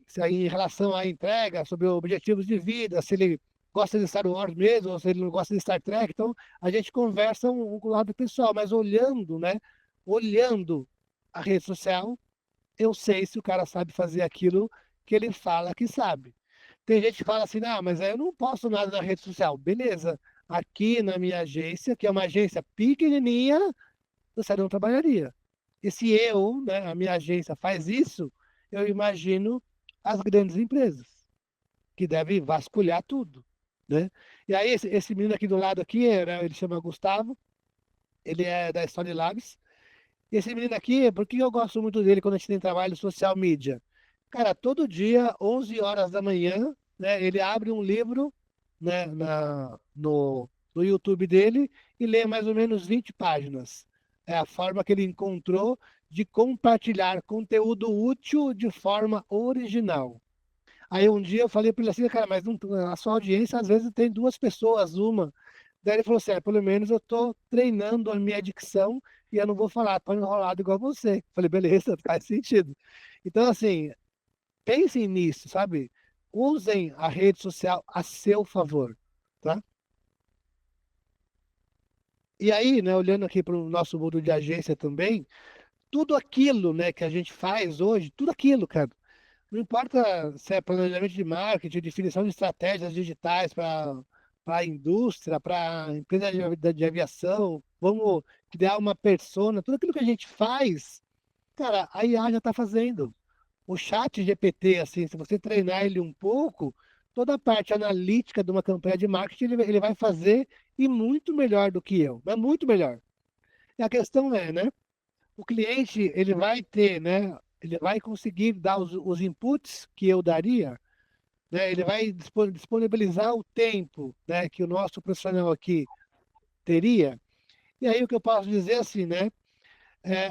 se aí, em relação à entrega, sobre objetivos de vida, se ele gosta de Star Wars mesmo, ou se ele não gosta de Star Trek. Então, a gente conversa com o lado pessoal, mas olhando, né? Olhando a rede social, eu sei se o cara sabe fazer aquilo que ele fala que sabe. Tem gente que fala assim, ah, mas aí eu não posto nada na rede social. Beleza, aqui na minha agência, que é uma agência pequenininha, você não trabalharia. E se eu, né, a minha agência faz isso, eu imagino as grandes empresas, que devem vasculhar tudo, né? E aí esse menino aqui do lado aqui, ele chama Gustavo, ele é da Stone Labs. E esse menino aqui, por que eu gosto muito dele quando a gente tem trabalho social media? Cara, todo dia, 11 horas da manhã, né, ele abre um livro, né, no YouTube dele e lê mais ou menos 20 páginas. É a forma que ele encontrou de compartilhar conteúdo útil de forma original. Aí um dia eu falei para ele assim, cara, mas a sua audiência às vezes tem duas pessoas, uma. Daí ele falou assim, pelo menos eu estou treinando a minha dicção e eu não vou falar tão enrolado igual você. Falei, beleza, faz sentido. Então, assim, pensem nisso, sabe? Usem a rede social a seu favor, tá? E aí, né, olhando aqui para o nosso mundo de agência também, tudo aquilo, né, que a gente faz hoje, tudo aquilo, cara. Não importa se é planejamento de marketing, definição de estratégias digitais para a indústria, para a empresa de aviação, vamos criar uma persona, tudo aquilo que a gente faz, cara, a IA já está fazendo. O chat GPT, assim, se você treinar ele um pouco, toda a parte analítica de uma campanha de marketing ele vai fazer e muito melhor do que eu, mas muito melhor. E a questão é, né? O cliente ele vai ter, né? Ele vai conseguir dar os inputs que eu daria, né? Ele vai disponibilizar o tempo, né? Que o nosso profissional aqui teria. E aí o que eu posso dizer assim, né?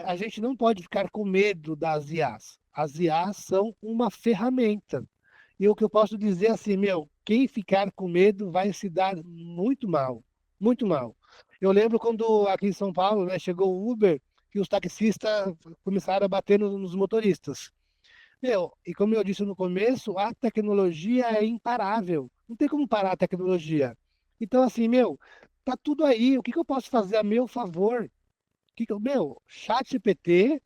A gente não pode ficar com medo das IAs. As IAs são uma ferramenta. E o que eu posso dizer assim, meu, quem ficar com medo vai se dar muito mal, muito mal. Eu lembro quando aqui em São Paulo, né, chegou o Uber, que os taxistas começaram a bater nos motoristas. Meu, e como eu disse no começo, a tecnologia é imparável. Não tem como parar a tecnologia. Então, assim, meu, tá tudo aí. O que que eu posso fazer a meu favor? Meu, ChatGPT,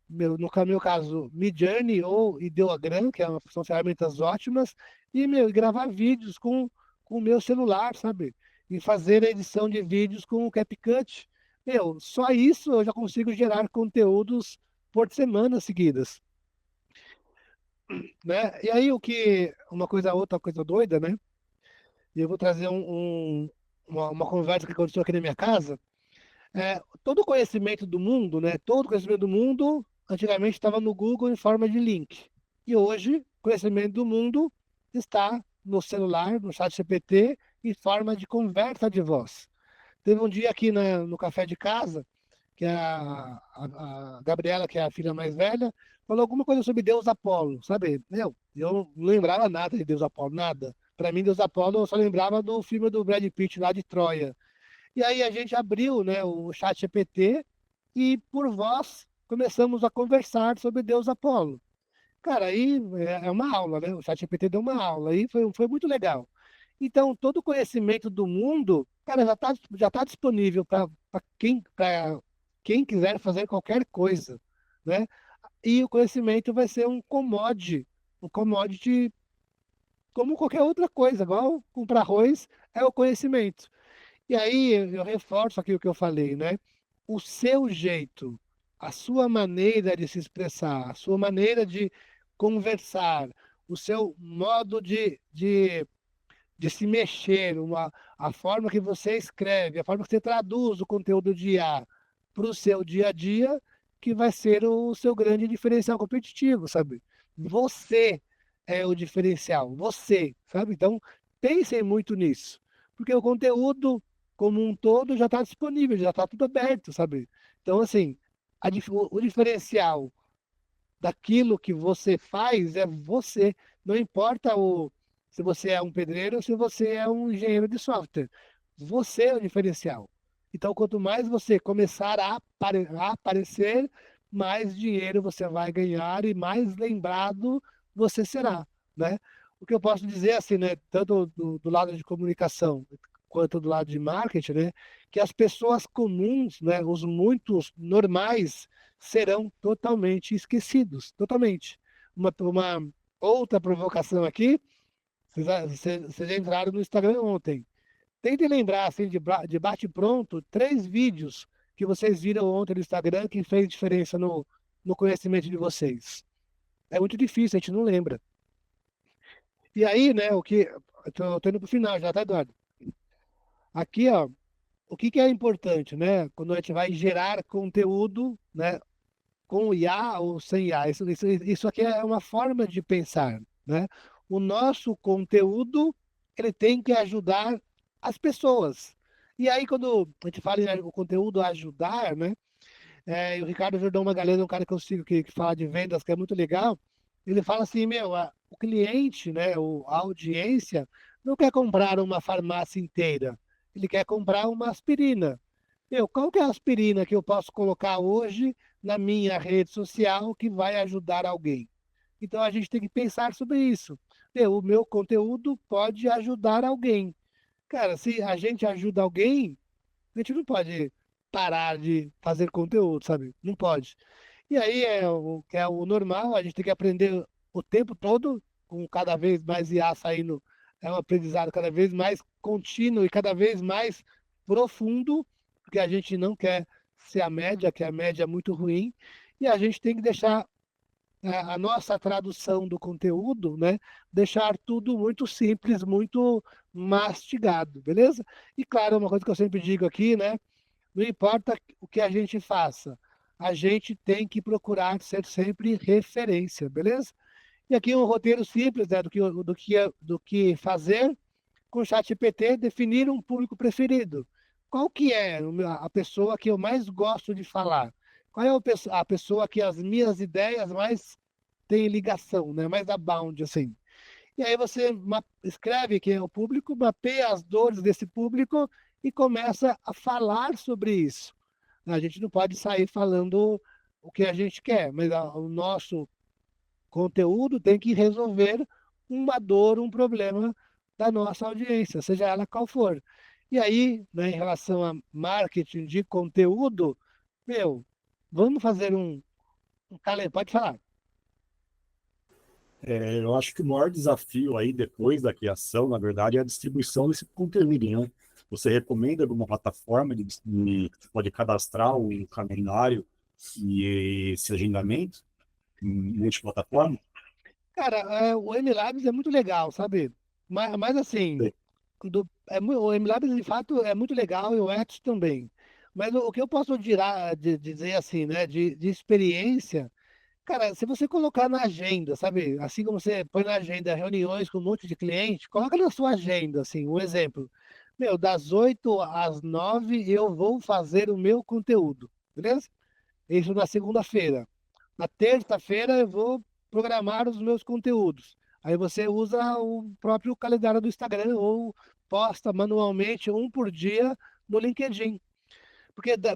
no meu caso, Midjourney ou Ideogram, são ferramentas ótimas, e, meu, e gravar vídeos com o meu celular, sabe? E fazer a edição de vídeos com o CapCut. Meu, só isso eu já consigo gerar conteúdos por semanas seguidas, né? E aí outra coisa doida, né? E eu vou trazer uma conversa que aconteceu aqui na minha casa. Todo o conhecimento do mundo, né? Todo o conhecimento do mundo antigamente estava no Google em forma de link. E hoje, o conhecimento do mundo está no celular, no chat GPT, em forma de conversa de voz. Teve um dia aqui no café de casa, que a Gabriela, que é a filha mais velha, falou alguma coisa sobre Deus Apolo, sabe? Eu não lembrava nada de Deus Apolo, nada. Para mim, Deus Apolo, eu só lembrava do filme do Brad Pitt lá de Troia. E aí a gente abriu, né, o chat GPT e por voz começamos a conversar sobre Deus Apolo. Cara, aí é uma aula, né? O chat GPT deu uma aula e foi muito legal. Então, todo o conhecimento do mundo, cara, já tá disponível para quem quiser fazer qualquer coisa, né? E o conhecimento vai ser um commodity como qualquer outra coisa, igual comprar arroz é o conhecimento. E aí eu reforço aqui o que eu falei, né? O seu jeito, a sua maneira de se expressar, a sua maneira de conversar, o seu modo de se mexer, a forma que você escreve, a forma que você traduz o conteúdo de IA para o seu dia a dia, que vai ser o seu grande diferencial competitivo, sabe? Você é o diferencial, você, sabe? Então, pensem muito nisso, porque o conteúdo como um todo já está disponível, já está tudo aberto, sabe? Então, assim, o diferencial daquilo que você faz é você. Não importa se você é um pedreiro ou se você é um engenheiro de software. Você é o diferencial. Então, quanto mais você começar a aparecer, mais dinheiro você vai ganhar e mais lembrado você será, né? O que eu posso dizer assim, né, tanto do lado de comunicação quanto do lado de marketing, né, que as pessoas comuns, né, os muitos normais, serão totalmente esquecidos, totalmente. Uma outra provocação aqui, vocês já entraram no Instagram ontem. Tentem lembrar, assim, de bate-pronto, 3 vídeos que vocês viram ontem no Instagram que fez diferença no conhecimento de vocês. É muito difícil, a gente não lembra. E aí, né, eu tô indo pro final já, tá, Eduardo? Aqui, ó, o que que é importante, né? Quando a gente vai gerar conteúdo, né? com IA ou sem IA. Isso aqui é uma forma de pensar, né? O nosso conteúdo, ele tem que ajudar as pessoas. E aí, quando a gente fala em o conteúdo ajudar, né? E o Ricardo Jordão Magalhães é um cara que eu sigo que fala de vendas, que é muito legal. Ele fala assim, meu, o cliente, né, a audiência, não quer comprar uma farmácia inteira. Ele quer comprar uma aspirina. Meu, qual que é a aspirina que eu posso colocar hoje na minha rede social que vai ajudar alguém? Então a gente tem que pensar sobre isso. Meu, o meu conteúdo pode ajudar alguém. Cara, se a gente ajuda alguém, a gente não pode parar de fazer conteúdo, sabe? Não pode. E aí é o que é o normal, a gente tem que aprender o tempo todo, com cada vez mais IA saindo, é um aprendizado cada vez mais contínuo e cada vez mais profundo, porque a gente não quer ser a média, que a média é muito ruim, e a gente tem que deixar a nossa tradução do conteúdo, né? Deixar tudo muito simples, muito mastigado, beleza? E claro, uma coisa que eu sempre digo aqui, né? Não importa o que a gente faça, a gente tem que procurar ser sempre referência, beleza? E aqui um roteiro simples, né, do que fazer com o ChatGPT, definir um público preferido. Qual que é a pessoa que eu mais gosto de falar? Qual é a pessoa que as minhas ideias mais têm ligação, né, mais abound, assim? E aí você escreve quem é o público, mapeia as dores desse público e começa a falar sobre isso. A gente não pode sair falando o que a gente quer, mas o nosso conteúdo tem que resolver uma dor, um problema da nossa audiência, seja ela qual for. E aí, né, em relação a marketing de conteúdo, meu, vamos fazer um calendário. Pode falar. Eu acho que o maior desafio aí, depois da criação, na verdade, é a distribuição desse conteúdo, né? Você recomenda alguma plataforma que você pode cadastrar o calendário e esse agendamento em multiplataforma? Cara, o MLabs é muito legal, sabe? Mas assim, Sim. o MLabs de fato é muito legal e o X também. Mas o que eu posso dizer assim, né, de experiência, cara, se você colocar na agenda, sabe? Assim como você põe na agenda reuniões com um monte de cliente, coloca na sua agenda, assim, um exemplo. Meu, das 8 às 9 eu vou fazer o meu conteúdo, beleza? Isso na segunda-feira. Na terça-feira eu vou programar os meus conteúdos. Aí você usa o próprio calendário do Instagram ou posta manualmente um por dia no LinkedIn. Porque dá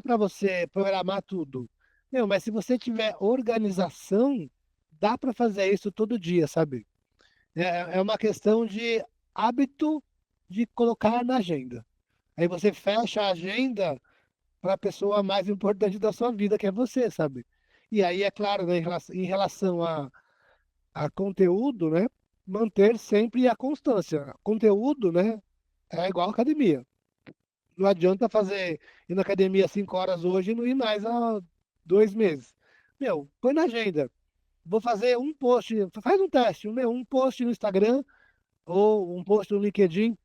para você programar tudo. Meu, mas se você tiver organização, dá para fazer isso todo dia, sabe? É uma questão de hábito de colocar na agenda. Aí você fecha a agenda para a pessoa mais importante da sua vida, que é você, sabe? E aí, é claro, né, em relação a conteúdo, né? Manter sempre a constância. Conteúdo, né? É igual academia. Não adianta ir na academia 5 horas hoje e não ir mais há 2 meses. Meu, põe na agenda. Vou fazer um post, faz um teste, um post no Instagram ou um post no LinkedIn,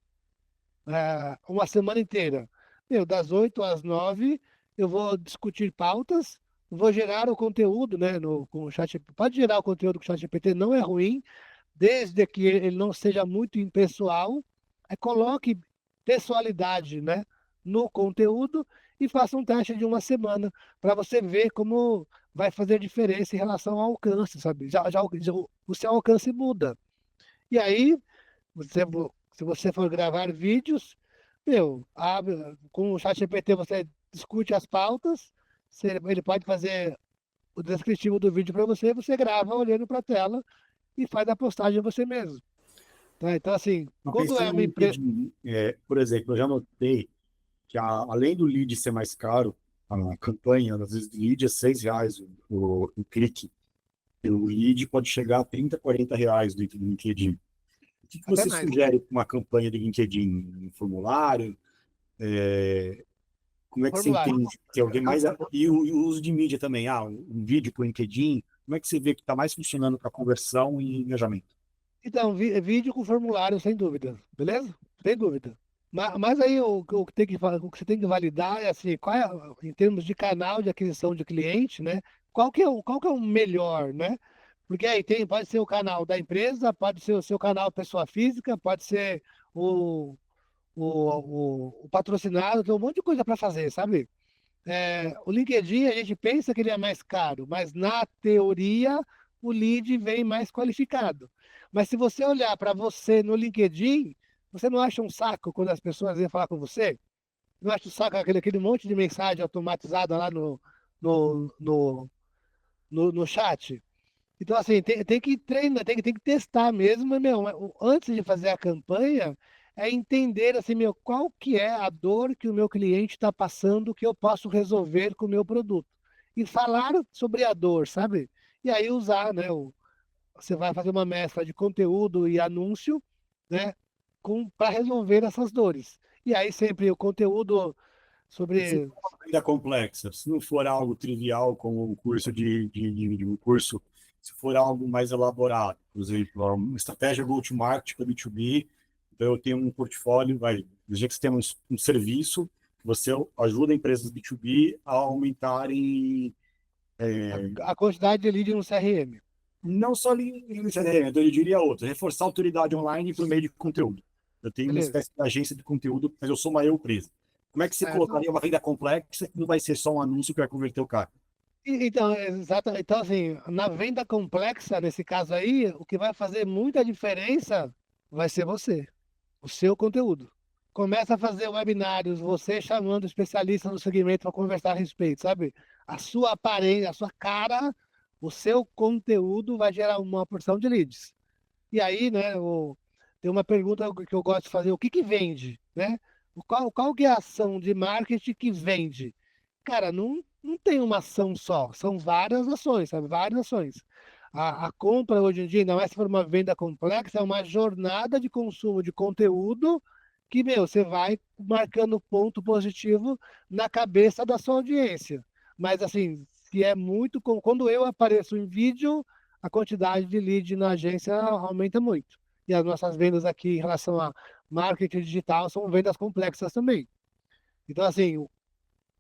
uma semana inteira. Meu, das 8 às 9, eu vou discutir pautas, vou gerar o conteúdo, né, com o chat. Pode gerar o conteúdo com o ChatGPT, não é ruim, desde que ele não seja muito impessoal. Coloque pessoalidade, né, no conteúdo e faça um teste de uma semana para você ver como vai fazer diferença em relação ao alcance, sabe? Já o seu alcance muda. E aí, você, se você for gravar vídeos, meu, com o ChatGPT você discute as pautas, ele pode fazer o descritivo do vídeo para você, você grava olhando para a tela e faz a postagem você mesmo. Tá? Então, assim, Mas quando é pensando no uma empresa. LinkedIn, por exemplo, eu já notei que além do lead ser mais caro, a campanha, às vezes, lead é R$ 6 o clique. O lead pode chegar a 30, R$ 40 dentro do LinkedIn. O que Até você mais. sugere para uma campanha de LinkedIn? Um formulário? Como é que você Formulário. entende? Tem alguém mais. E o uso de mídia também. Um vídeo para o LinkedIn. Como é que você vê que está mais funcionando para conversão e engajamento? Então, vídeo com formulário, sem dúvida. Beleza? Sem dúvida. Mas aí o que tem o que você tem que validar é assim, qual é, em termos de canal de aquisição de cliente, né? Qual que é o melhor, né? Porque aí pode ser o canal da empresa, pode ser o seu canal pessoa física, pode ser o, o patrocinado, tem um monte de coisa para fazer, sabe? O LinkedIn, a gente pensa que ele é mais caro, mas na teoria o lead vem mais qualificado. Mas se você olhar para você no LinkedIn, você não acha um saco quando as pessoas vêm falar com você? Não acha um saco aquele monte de mensagem automatizada lá no chat? Então, assim, tem que treinar, tem que testar mesmo, mas, meu, antes de fazer a campanha, é entender, assim, meu, qual que é a dor que o meu cliente está passando que eu posso resolver com o meu produto. E falar sobre a dor, sabe? E aí usar, né, você vai fazer uma mescla de conteúdo e anúncio, né, para resolver essas dores. E aí sempre o conteúdo E se sobre. for uma venda complexa, se não for algo trivial como um curso de um curso, se for algo mais elaborado, por exemplo, uma estratégia go-to-market para B2B, então eu tenho um portfólio, vai, do jeito que você tem um serviço, você ajuda empresas B2B a aumentarem A quantidade de lead no CRM. não só em CRM, então eu diria outra, reforçar a autoridade online por meio de conteúdo. Eu tenho uma Beleza. espécie de agência de conteúdo, mas eu sou uma eu empresa. Como é que você Certo? colocaria uma venda complexa que não vai ser só um anúncio que vai converter o cara? Então, então, assim, na venda complexa, nesse caso aí, o que vai fazer muita diferença vai ser você, o seu conteúdo. Começa a fazer webinários, você chamando especialistas no segmento para conversar a respeito, sabe? A sua aparência, a sua cara, o seu conteúdo vai gerar uma porção de leads. E aí, né, tem uma pergunta que eu gosto de fazer, o que que vende, né? Qual que é a ação de marketing que vende? Cara, não tem uma ação só, são várias ações, sabe? Várias ações. A compra hoje em dia, ainda mais se for uma venda complexa, é uma jornada de consumo de conteúdo que, meu, você vai marcando ponto positivo na cabeça da sua audiência. Mas, assim, se é muito. Quando eu apareço em vídeo, a quantidade de lead na agência aumenta muito. E as nossas vendas aqui em relação a marketing digital são vendas complexas também. Então, assim, o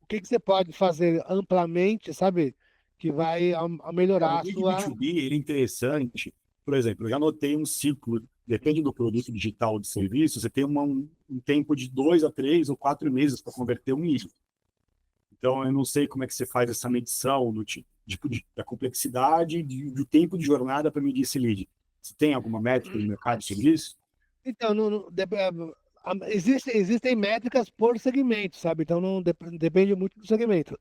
que que você pode fazer amplamente, sabe? Que vai É, o melhorar a lead sua. B2B, ele é interessante. Por exemplo, eu já notei um ciclo, depende do produto digital ou de serviço, você tem um tempo de 2 a 3 ou 4 meses para converter um lead. Então, eu não sei como é que você faz essa medição da complexidade, do tempo de jornada para medir esse lead. Você tem alguma métrica no mercado sobre isso? Então, existem métricas por segmento, sabe? Então, não depende muito do segmento.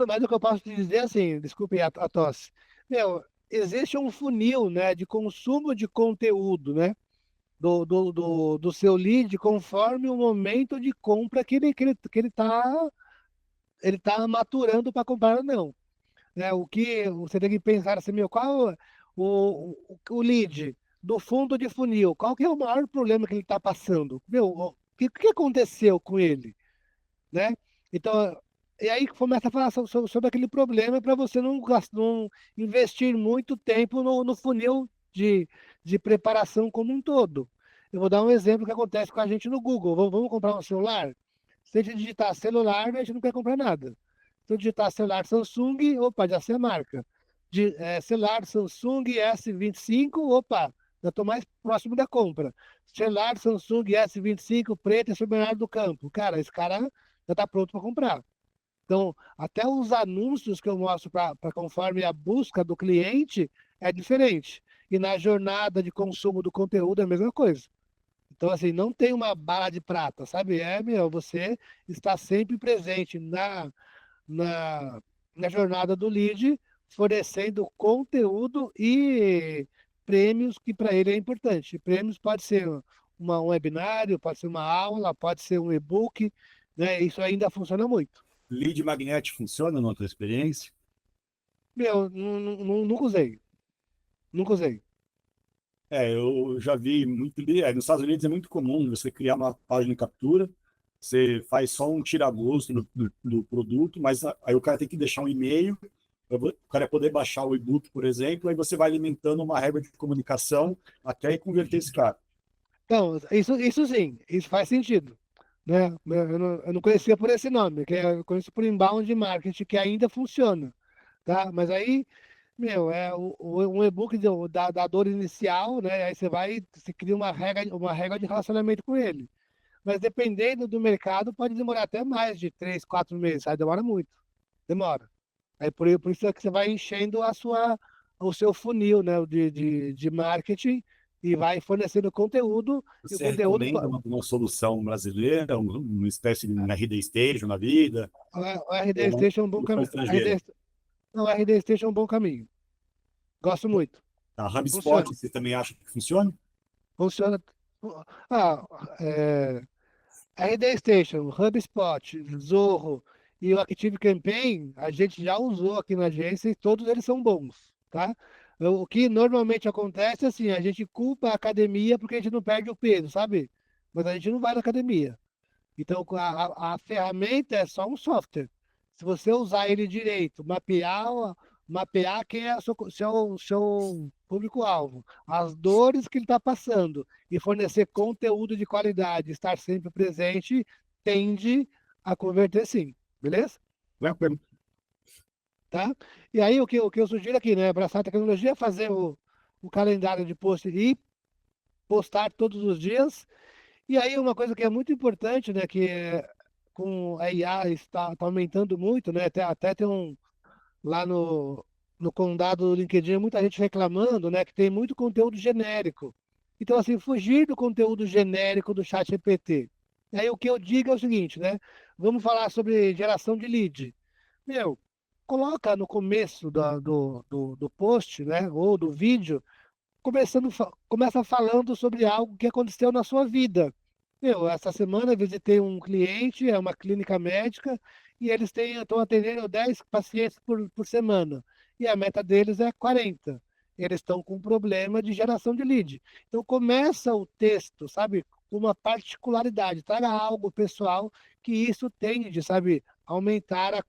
Mas o que eu posso te dizer, assim, desculpe a tosse. Meu, existe um funil, né, de consumo de conteúdo, né? Do seu lead conforme o momento de compra ele tá maturando para comprar ou não. Né? O que você tem que pensar assim, meu, qual o lead do fundo de funil, qual que é o maior problema que ele está passando? Meu, o que aconteceu com ele? Né? Então, e aí começa a falar sobre aquele problema para você não investir muito tempo no funil de preparação como um todo. Eu vou dar um exemplo que acontece com a gente no Google. Vamos comprar um celular? Se a gente digitar celular, a gente não quer comprar nada. Se eu digitar celular Samsung, opa, já sei a marca. Celular Samsung S25, opa, já estou mais próximo da compra. Celular Samsung S25 preto e Bernardo do Campo. Cara, esse cara já está pronto para comprar. Então, até os anúncios que eu mostro para conforme a busca do cliente é diferente. E na jornada de consumo do conteúdo é a mesma coisa. Então, assim, não tem uma bala de prata, sabe? Você está sempre presente na, na jornada do lead, fornecendo conteúdo e prêmios que para ele é importante. Prêmios pode ser um webinário, pode ser uma aula, pode ser um e-book, né? Isso ainda funciona muito. Lead magnético funciona na tua experiência? Meu, nunca usei. Nunca usei. Eu já vi muito. Nos Estados Unidos é muito comum você criar uma página de captura, você faz só um tira-gosto do produto, mas aí o cara tem que deixar um e-mail, o cara poder baixar o e-book, por exemplo, aí você vai alimentando uma regra de comunicação até converter esse cara. Então, isso sim, isso faz sentido, né? Eu não conhecia por esse nome, eu conheço por inbound marketing, que ainda funciona, tá? Mas aí, meu, um e-book da dor inicial, né? Aí você cria uma regra de relacionamento com ele. Mas dependendo do mercado, pode demorar até mais de 3, 4 meses, aí demora muito, demora. Aí por isso é que você vai enchendo o seu funil, né, de marketing e vai fornecendo conteúdo, e o Você conteúdo, recomenda uma solução brasileira, uma espécie de um RD Station na vida? o RD Ou uma Station é um bom solução caminho. estrangeira? Não, o RD Station é um bom caminho. Gosto muito. A HubSpot, Funciona. você também acha que funciona? Funciona. Ah, é, RD Station, HubSpot, Zorro e o ActiveCampaign, a gente já usou aqui na agência e todos eles são bons, tá? O que normalmente acontece é assim, a gente culpa a academia porque a gente não perde o peso, sabe? Mas a gente não vai na academia. Então, a ferramenta é só um software. Se você usar ele direito, mapear quem é o seu público-alvo, as dores que ele está passando e fornecer conteúdo de qualidade, estar sempre presente, tende a converter sim. Beleza? Tranquilo. Tá? E aí, o que eu sugiro aqui, né? Abraçar a tecnologia, fazer o calendário de post e postar todos os dias. E aí uma coisa que é muito importante, né, com a IA está aumentando muito, né, até tem lá no condado do LinkedIn, muita gente reclamando, né, que tem muito conteúdo genérico. Então, assim, fugir do conteúdo genérico do chat GPT. E aí o que eu digo é o seguinte, né, vamos falar sobre geração de lead. Meu, coloca no começo do post, né, ou do vídeo, começa falando sobre algo que aconteceu na sua vida. Essa semana eu visitei um cliente, é uma clínica médica, e eles estão atendendo 10 pacientes por semana. E a meta deles é 40. Eles estão com problema de geração de lead. Então começa o texto, sabe, com uma particularidade, traga algo pessoal que isso tende, sabe, aumentar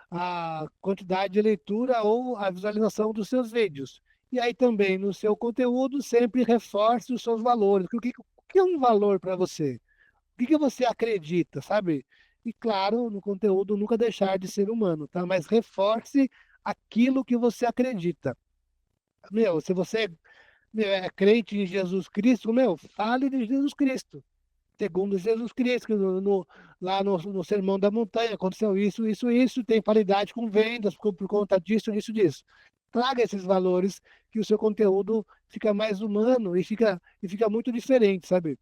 a quantidade de leitura ou a visualização dos seus vídeos. E aí também no seu conteúdo sempre reforce os seus valores. O que é um valor para você? O que você acredita, sabe? E claro, no conteúdo nunca deixar de ser humano, tá? Mas reforce aquilo que você acredita. Meu, se você é crente em Jesus Cristo, meu, fale de Jesus Cristo. Segundo Jesus Cristo, que lá no Sermão da Montanha aconteceu isso, isso, isso, tem paridade com vendas por conta disso, disso, disso. Traga esses valores que o seu conteúdo fica mais humano e fica muito diferente, sabe?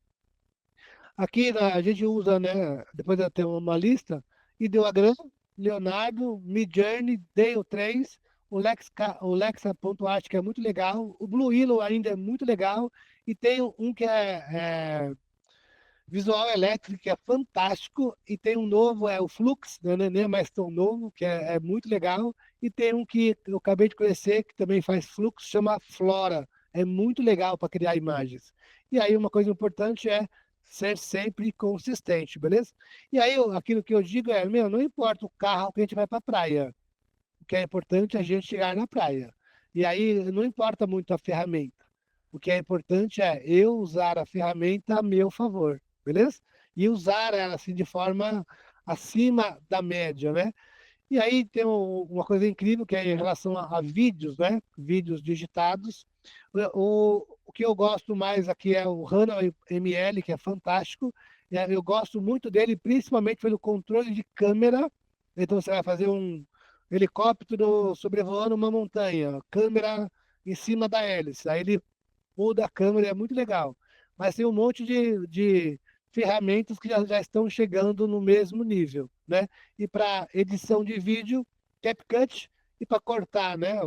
Aqui a gente usa, né? Depois eu tenho uma lista, Ideogram, Leonardo, Midjourney, Dale 3, o Lexa.art, que é muito legal, o Blue Willow ainda é muito legal, e tem um que é Visual Electric, que é fantástico, e tem um novo, é o Flux, né, não é mais tão novo, que é muito legal, e tem um que eu acabei de conhecer, que também faz Flux, chama Flora, é muito legal para criar imagens. E aí uma coisa importante é ser sempre consistente, beleza? E aí aquilo que eu digo é, meu, não importa o carro que a gente vai para a praia, o que é importante é a gente chegar na praia. E aí não importa muito a ferramenta. O que é importante é eu usar a ferramenta a meu favor, beleza? E usar ela assim de forma acima da média, né? E aí tem uma coisa incrível que é em relação a vídeos, né? Vídeos digitados. O que eu gosto mais aqui é o HANA ML, que é fantástico. Eu gosto muito dele, principalmente pelo controle de câmera. Então você vai fazer um helicóptero sobrevoando uma montanha, câmera em cima da hélice. Aí ele muda a câmera, é muito legal. Mas tem um monte de ferramentas que já estão chegando no mesmo nível, né? E para edição de vídeo, CapCut, e para cortar, né?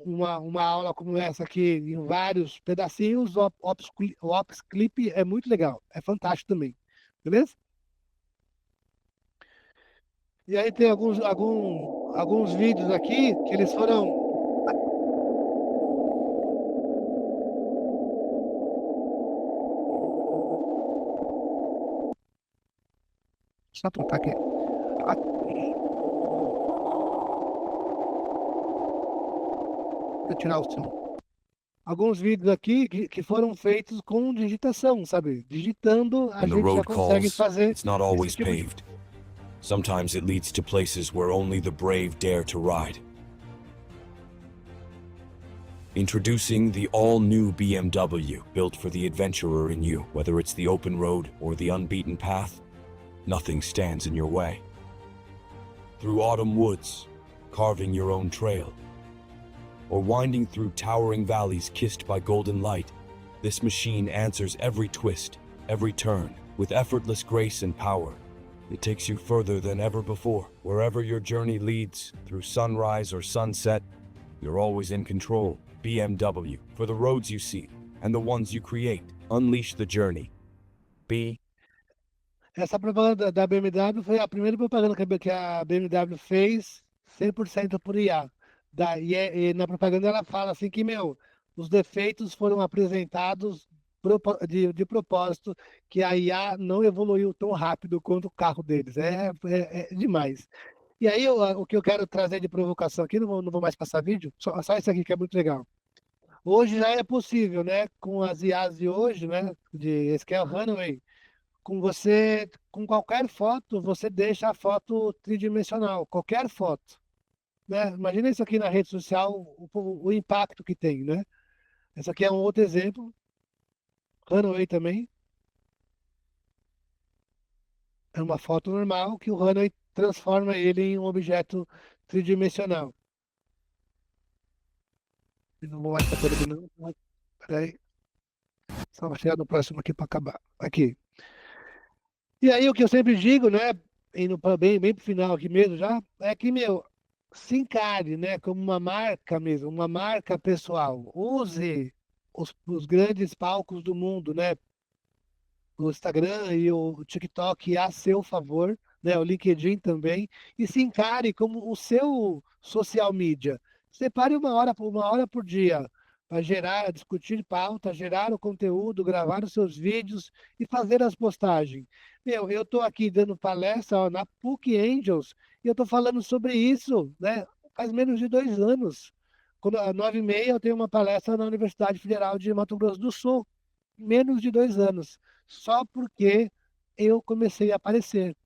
Uma aula como essa aqui em vários pedacinhos, o Ops Clip é muito legal, é fantástico também, beleza? E aí tem alguns vídeos aqui que eles foram. Deixa eu apontar aqui. Ah, deixa eu tirar o som. alguns vídeos aqui que foram feitos com digitação, sabe? Digitando, a When the gente já road consegue calls, fazer it's not esse always tipo de... paved. Sometimes it leads to places where only the brave dare to ride. Introducing the all-new BMW, built for the adventurer in you. Whether it's the open road or the unbeaten path, nothing stands in your way. Through autumn woods, carving your own trail, or winding through towering valleys kissed by golden light, this machine answers every twist, every turn, with effortless grace and power. It takes you further than ever before. Wherever your journey leads, through sunrise or sunset, you're always in control. BMW, for the roads you see and the ones you create. Unleash the journey. Be. Essa propaganda da BMW foi a primeira propaganda que a BMW fez 100% por IA. E na propaganda ela fala assim que, os defeitos foram apresentados de propósito, que a IA não evoluiu tão rápido quanto o carro deles. É demais. E aí, o que eu quero trazer de provocação aqui, não vou mais passar vídeo, só isso aqui que é muito legal. Hoje já é possível, né, com as IAs de hoje, né, esse que é o Runway, com qualquer foto, você deixa a foto tridimensional, qualquer foto, né? Imagina isso aqui na rede social, o impacto que tem, né? Esse aqui é um outro exemplo, Runway também, é uma foto normal que o Runway transforma ele em um objeto tridimensional. Eu não vou mais para terminar, não. Peraí, só vou chegar no próximo aqui para acabar. Aqui. E aí o que eu sempre digo, né, indo bem pro final aqui mesmo já, é que, se encare, né, como uma marca mesmo, uma marca pessoal. Use os grandes palcos do mundo, né, o Instagram e o TikTok a seu favor, né, o LinkedIn também, e se encare como o seu social media. Separe uma hora por dia para discutir pauta, gerar o conteúdo, gravar os seus vídeos e fazer as postagens. Eu estou aqui dando palestra, ó, na PUC Angels e eu estou falando sobre isso, né? Faz menos de 2 anos. Quando, às 9h30, eu tenho uma palestra na Universidade Federal de Mato Grosso do Sul. Menos de 2 anos. Só porque eu comecei a aparecer.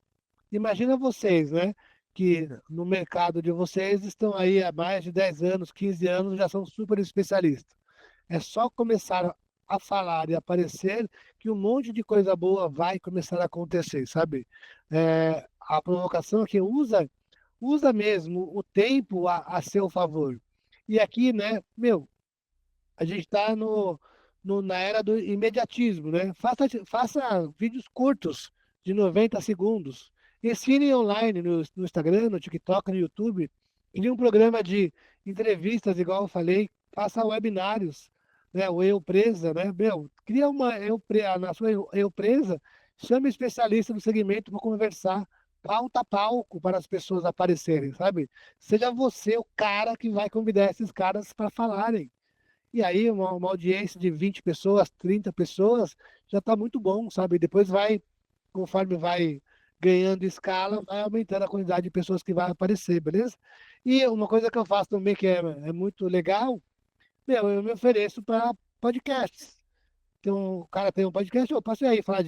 Imagina vocês, né? Que no mercado de vocês estão aí há mais de 10 anos, 15 anos, já são super especialistas. É só começar a falar e aparecer que um monte de coisa boa vai começar a acontecer, sabe? A provocação aqui usa mesmo o tempo a seu favor. E aqui, né, a gente está na era do imediatismo, né? Faça vídeos curtos de 90 segundos. Ensine online no Instagram, no TikTok, no YouTube. Crie um programa de entrevistas, igual eu falei. Faça webinários, né? O Eu Presa, né? Cria na sua Eu Presa, chame especialista do segmento para conversar. Pauta palco para as pessoas aparecerem, sabe? Seja você o cara que vai convidar esses caras para falarem. E aí, uma audiência de 20 pessoas, 30 pessoas, já está muito bom, sabe? Depois conforme vai ganhando escala, vai aumentando a quantidade de pessoas que vai aparecer, beleza? E uma coisa que eu faço também que é muito legal, eu me ofereço para podcasts. Então, o cara tem um podcast, eu posso ir aí falar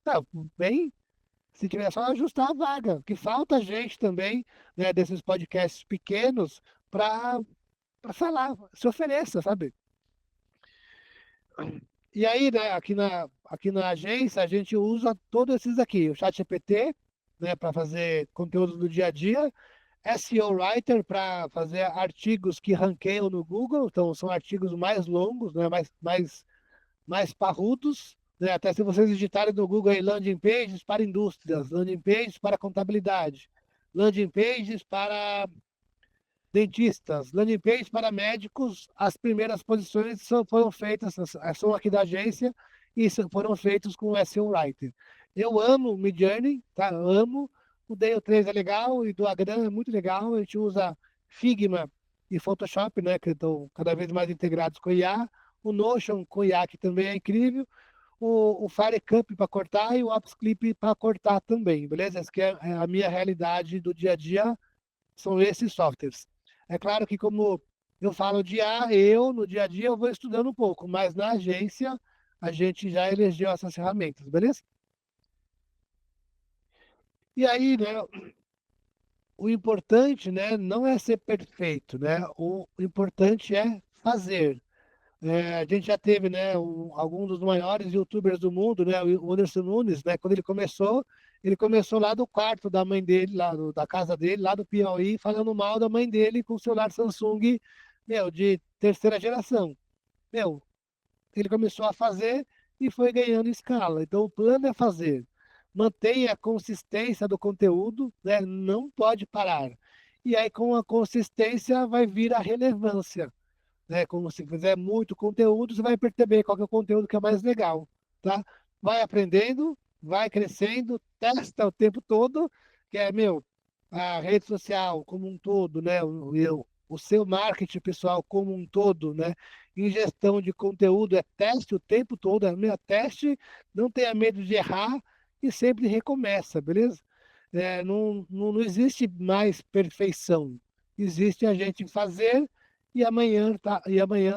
tá, bem, se tiver só ajustar a vaga, que falta gente também, né, desses podcasts pequenos para falar, se ofereça, sabe? E aí, né, aqui na agência, a gente usa todos esses aqui, o ChatGPT, né, para fazer conteúdo do dia a dia, SEO Writer para fazer artigos que ranqueiam no Google, então são artigos mais longos, né, mais parrudos, né, até se vocês digitarem no Google aí, landing pages para indústrias, landing pages para contabilidade, landing pages para dentistas, landing page para médicos, as primeiras posições foram feitas, são aqui da agência, e foram feitos com o SEO Writer. Eu amo o Midjourney, tá? Eu amo. O Dale 3 é legal, e do Agram é muito legal. A gente usa Figma e Photoshop, né? Que estão cada vez mais integrados com o IA. O Notion com o IA, que também é incrível. O FireCup para cortar e o Upsclip para cortar também, beleza? Essa que é a minha realidade do dia a dia, são esses softwares. É claro que como eu falo de IA, no dia a dia, eu vou estudando um pouco, mas na agência, a gente já elegeu essas ferramentas, beleza? E aí, né, o importante, né, não é ser perfeito, né? O importante é fazer. A gente já teve, né, algum dos maiores YouTubers do mundo, né, o Whindersson Nunes, né, quando ele começou lá do quarto da mãe dele, da casa dele, lá do Piauí, falando mal da mãe dele com o celular Samsung, meu, de terceira geração. Meu, ele começou a fazer e foi ganhando escala. Então, o plano é fazer. Mantenha a consistência do conteúdo, né? Não pode parar. E aí, com a consistência, vai vir a relevância, né? Como se fizer muito conteúdo, você vai perceber qual que é o conteúdo que é mais legal, tá? Vai aprendendo, vai crescendo, testa o tempo todo, que é, meu, a rede social como um todo, né? O seu marketing pessoal como um todo, né? Em gestão de conteúdo é teste o tempo todo, é meu, teste, não tenha medo de errar e sempre recomeça, beleza? Não existe mais perfeição. Existe a gente fazer e amanhã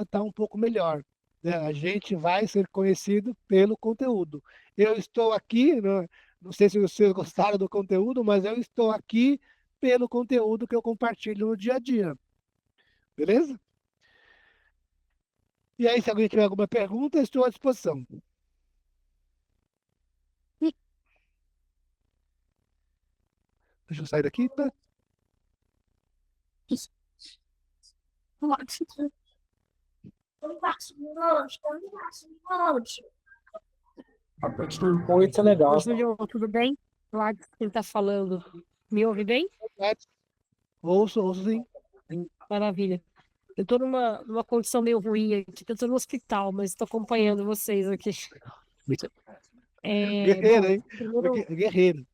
tá um pouco melhor, né? A gente vai ser conhecido pelo conteúdo. Eu estou aqui, né? Não sei se vocês gostaram do conteúdo, mas eu estou aqui pelo conteúdo que eu compartilho no dia a dia, beleza? E aí, se alguém tiver alguma pergunta, estou à disposição. Deixa eu sair daqui, tá? Muito legal. Oi, Julião, tudo bem? Claro que quem tá falando. Me ouve bem? Ouço sim. Maravilha. Eu tô numa condição meio ruim aqui, eu tô no hospital, mas estou acompanhando vocês aqui. Guerreiro, Bom, hein? Guerreiro.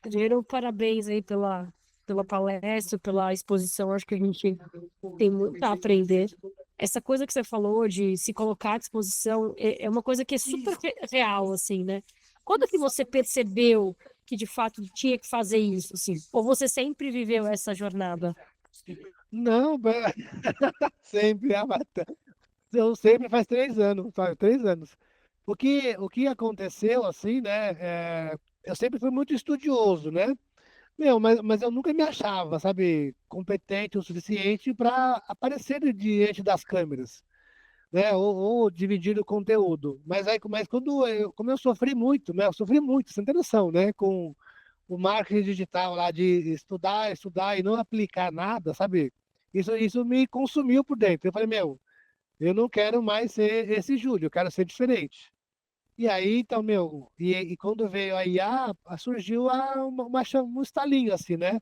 primeiro, parabéns aí pela palestra, pela exposição. Acho que a gente tem muito a aprender. Essa coisa que você falou de se colocar à disposição é uma coisa que é super real, assim, né? Quando que você percebeu que de fato tinha que fazer isso, assim? Ou você sempre viveu essa jornada? Não, sempre, eu sempre faz 3 anos, sabe? 3 anos. O que aconteceu, assim, né? Eu sempre fui muito estudioso, né? Meu, mas eu nunca me achava, sabe, competente o suficiente para aparecer diante das câmeras, né? Ou dividir o conteúdo. Mas como eu sofri muito, né? Eu sofri muito, sem ter noção, né? Com o marketing digital lá de estudar, estudar e não aplicar nada, sabe? Isso me consumiu por dentro. Eu falei, meu, eu não quero mais ser esse Júlio, eu quero ser diferente. E aí, então, meu, e quando veio a IA, surgiu um estalinho assim, né?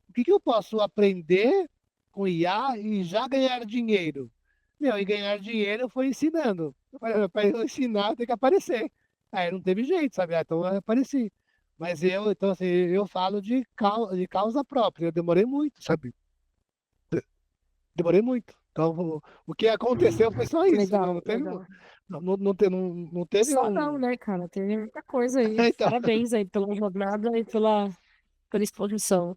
O que eu posso aprender com IA e já ganhar dinheiro? Meu, e ganhar dinheiro foi ensinando. Para eu ensinar, tem que aparecer. Aí não teve jeito, sabe? Então eu apareci. Mas então, assim, eu falo de causa própria. Eu demorei muito, sabe? Demorei muito. Então, o que aconteceu foi só isso. Legal, Não teve, legal. não teve Só não, né, cara? Tem muita coisa aí. Então, Parabéns aí pela jornada e pela exposição.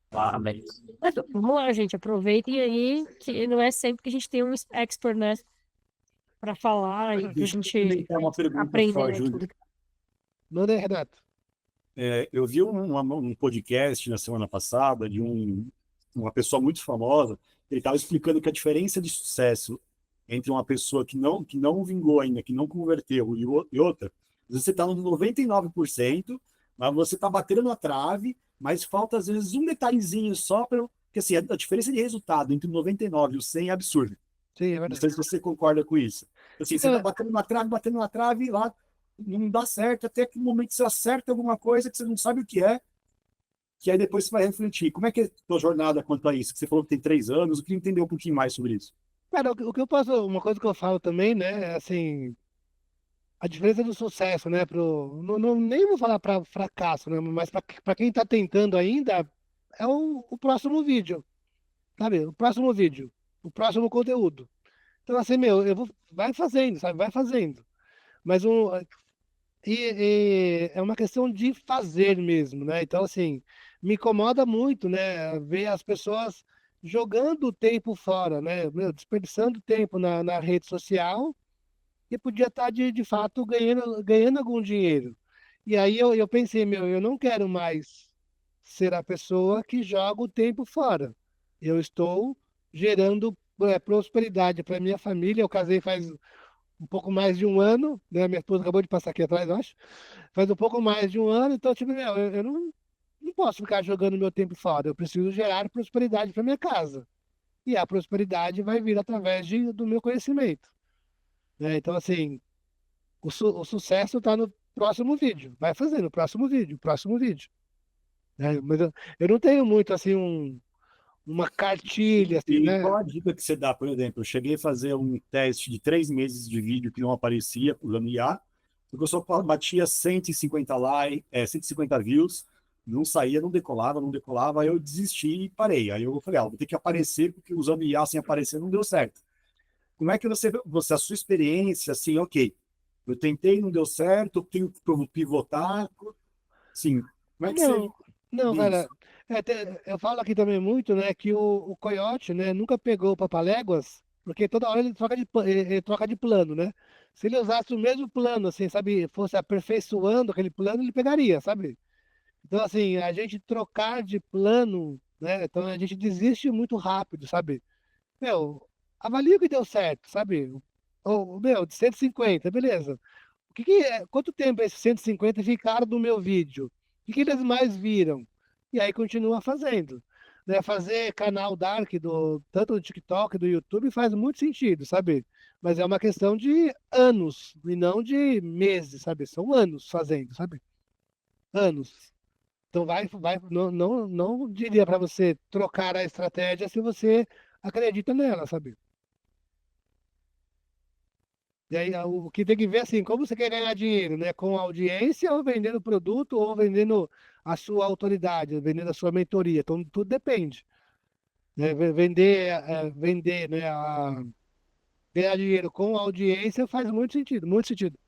Parabéns. Vamos lá, gente. Aproveitem aí, que não é sempre que a gente tem um expert, né, para falar e pra Deixa eu gente complementar uma pergunta aprender, só, né, Júlio. tudo. manda aí, Renato. Eu vi um podcast na semana passada de uma pessoa muito famosa. Ele estava explicando que a diferença de sucesso entre uma pessoa que não vingou ainda, que não converteu, e outra, às vezes você está no 99%, mas você está batendo na trave, mas falta às vezes um detalhezinho só para. Porque assim, a diferença de resultado entre o 99 e o 100 é absurda. Sim, é Não sei verdade. se você concorda com isso. Assim, você está batendo na trave, e lá não dá certo, até que no momento você acerta alguma coisa que você não sabe o que aí depois você vai refletir. Como é que é a tua jornada quanto a isso? Que você falou que tem 3 anos, eu queria entender um pouquinho mais sobre isso. Cara, o que eu posso, uma coisa que eu falo também, né, é assim, a diferença do sucesso, né, nem vou falar para fracasso, né, mas para quem está tentando ainda, é o próximo vídeo, sabe? O próximo vídeo, o próximo conteúdo. Então, assim, meu, vai fazendo, sabe? Vai fazendo. Mas é uma questão de fazer mesmo, né? Então, assim, me incomoda muito, né, ver as pessoas jogando o tempo fora, né? Meu, desperdiçando tempo na rede social e podia estar de fato ganhando algum dinheiro. E aí eu pensei, meu, eu não quero mais ser a pessoa que joga o tempo fora. Eu estou gerando prosperidade para minha família. Eu casei faz um pouco mais de um ano, né? Minha esposa acabou de passar aqui atrás, eu acho. Faz um pouco mais de um ano, então, tipo, meu, eu não posso ficar jogando meu tempo fora. Eu preciso gerar prosperidade para minha casa. E a prosperidade vai vir através do meu conhecimento, né? Então, assim, o sucesso está no próximo vídeo. Vai fazendo o próximo vídeo, né? Mas eu não tenho muito, assim, uma cartilha, assim, E né? qual a dica que você dá, por exemplo? Eu cheguei a fazer um teste de 3 meses de vídeo que não aparecia usando IA, porque eu só batia 150 likes, 150 views, não saía, não decolava, aí eu desisti e parei. Aí eu falei, vou ter que aparecer, porque usando IA sem aparecer não deu certo. Como é que você a sua experiência, assim, ok, eu tentei, não deu certo, eu tenho que pivotar, sim, como é que você Não, não, vê isso? cara. Eu falo aqui também muito, né, que o Coyote, né, nunca pegou o Papaléguas, porque toda hora ele troca de plano, né? Se ele usasse o mesmo plano, assim, sabe, fosse aperfeiçoando aquele plano, ele pegaria, sabe? Então, assim, a gente trocar de plano, né? Então a gente desiste muito rápido, sabe? Meu, avalia o que deu certo, sabe? Meu, de 150, beleza. Quanto tempo esses 150 ficaram no meu vídeo? O que eles mais viram? E aí continua fazendo. Né? Fazer canal Dark tanto do TikTok, do YouTube faz muito sentido, sabe? Mas é uma questão de anos e não de meses, sabe? São anos fazendo, sabe? Anos. Então não diria para você trocar a estratégia se você acredita nela, sabe? E aí, o que tem que ver assim, como você quer ganhar dinheiro, né? Com audiência ou vendendo produto ou vendendo a sua autoridade, vendendo a sua mentoria. Então, tudo depende, né? Vender, né? Ganhar dinheiro com audiência faz muito sentido, muito sentido.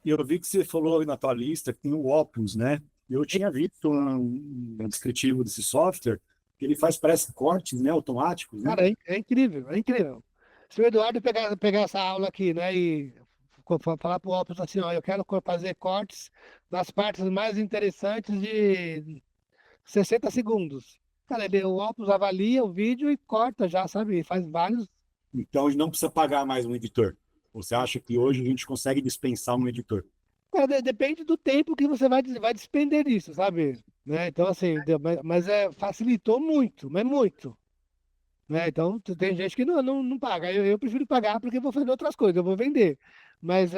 E eu vi que você falou aí na tua lista que tem o Opus, né? Eu tinha visto um descritivo desse software que ele faz, parece, cortes, né, automáticos, né? Cara, é incrível, é incrível. Se o Eduardo pegar essa aula aqui, né, e falar para o Opus assim, ó, eu quero fazer cortes nas partes mais interessantes de 60 segundos. Cara, o Opus avalia o vídeo e corta já, sabe? Faz vários. Então, a gente não precisa pagar mais um editor. Você acha que hoje a gente consegue dispensar um editor? Cara, depende do tempo que você vai despender isso, sabe? Né? Então, assim, mas facilitou muito, mas muito. Né? Então, tem gente que não paga. Eu prefiro pagar porque eu vou fazer outras coisas, eu vou vender. Mas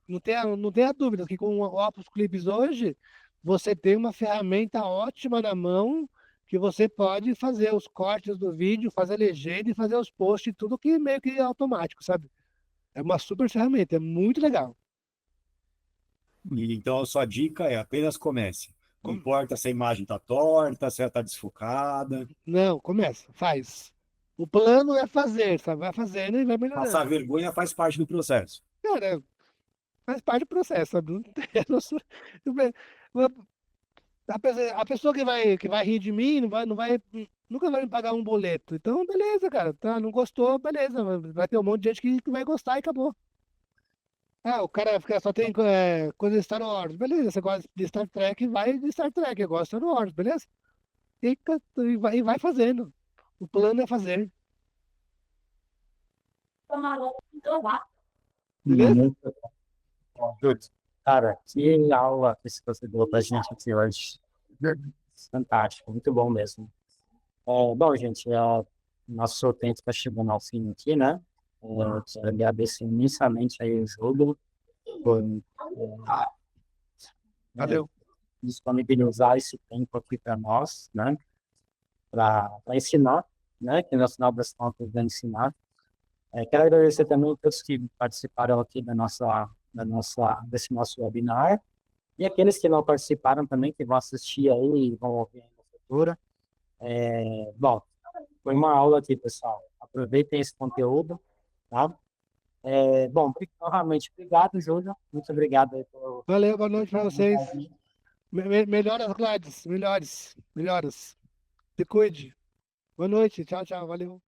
não tenha dúvida que com o Opus Clips hoje, você tem uma ferramenta ótima na mão que você pode fazer os cortes do vídeo, fazer legenda e fazer os posts, tudo que meio que é automático, sabe? É uma super ferramenta, é muito legal. E, então, a sua dica é apenas comece. Não Com- importa se a imagem está torta, se ela está desfocada. Não, começa, faz. O plano é fazer, sabe? Vai fazendo e vai Passar melhorando. vergonha faz parte do processo. Cara, faz parte do processo, sabe? Não tem- eu não sou- a pessoa que vai rir de mim nunca vai me pagar um boleto. Então, beleza, cara. Tá, não gostou, beleza. Vai ter um monte de gente que vai gostar e acabou. Ah, o cara só tem coisa de Star Wars. Beleza, você gosta de Star Trek, vai de Star Trek. Eu gosto de Star Wars, beleza? E vai fazendo. O plano é fazer, beleza? Muito bom, Júlio. Cara, que aula que você deu pra gente aqui hoje. Fantástico, muito bom mesmo. Bom, gente, nosso tempo está chegando ao fim aqui, né? Eu quero agradecer imensamente aí o Júlio por Valeu. disponibilizar esse tempo aqui para nós, né? Para ensinar, né? Que no final das contas vai ensinar. Quero agradecer também a todos que participaram aqui desse nosso webinar e aqueles que não participaram também, que vão assistir aí e vão ouvir aí no futuro. Bom, foi uma aula aqui, pessoal. Aproveitem esse conteúdo, tá? Bom, novamente, obrigado, Júlio. Muito obrigado aí por Valeu, boa noite para vocês. Melhoras, Gladys. Melhoras. Se cuide. Boa noite, tchau, tchau, valeu.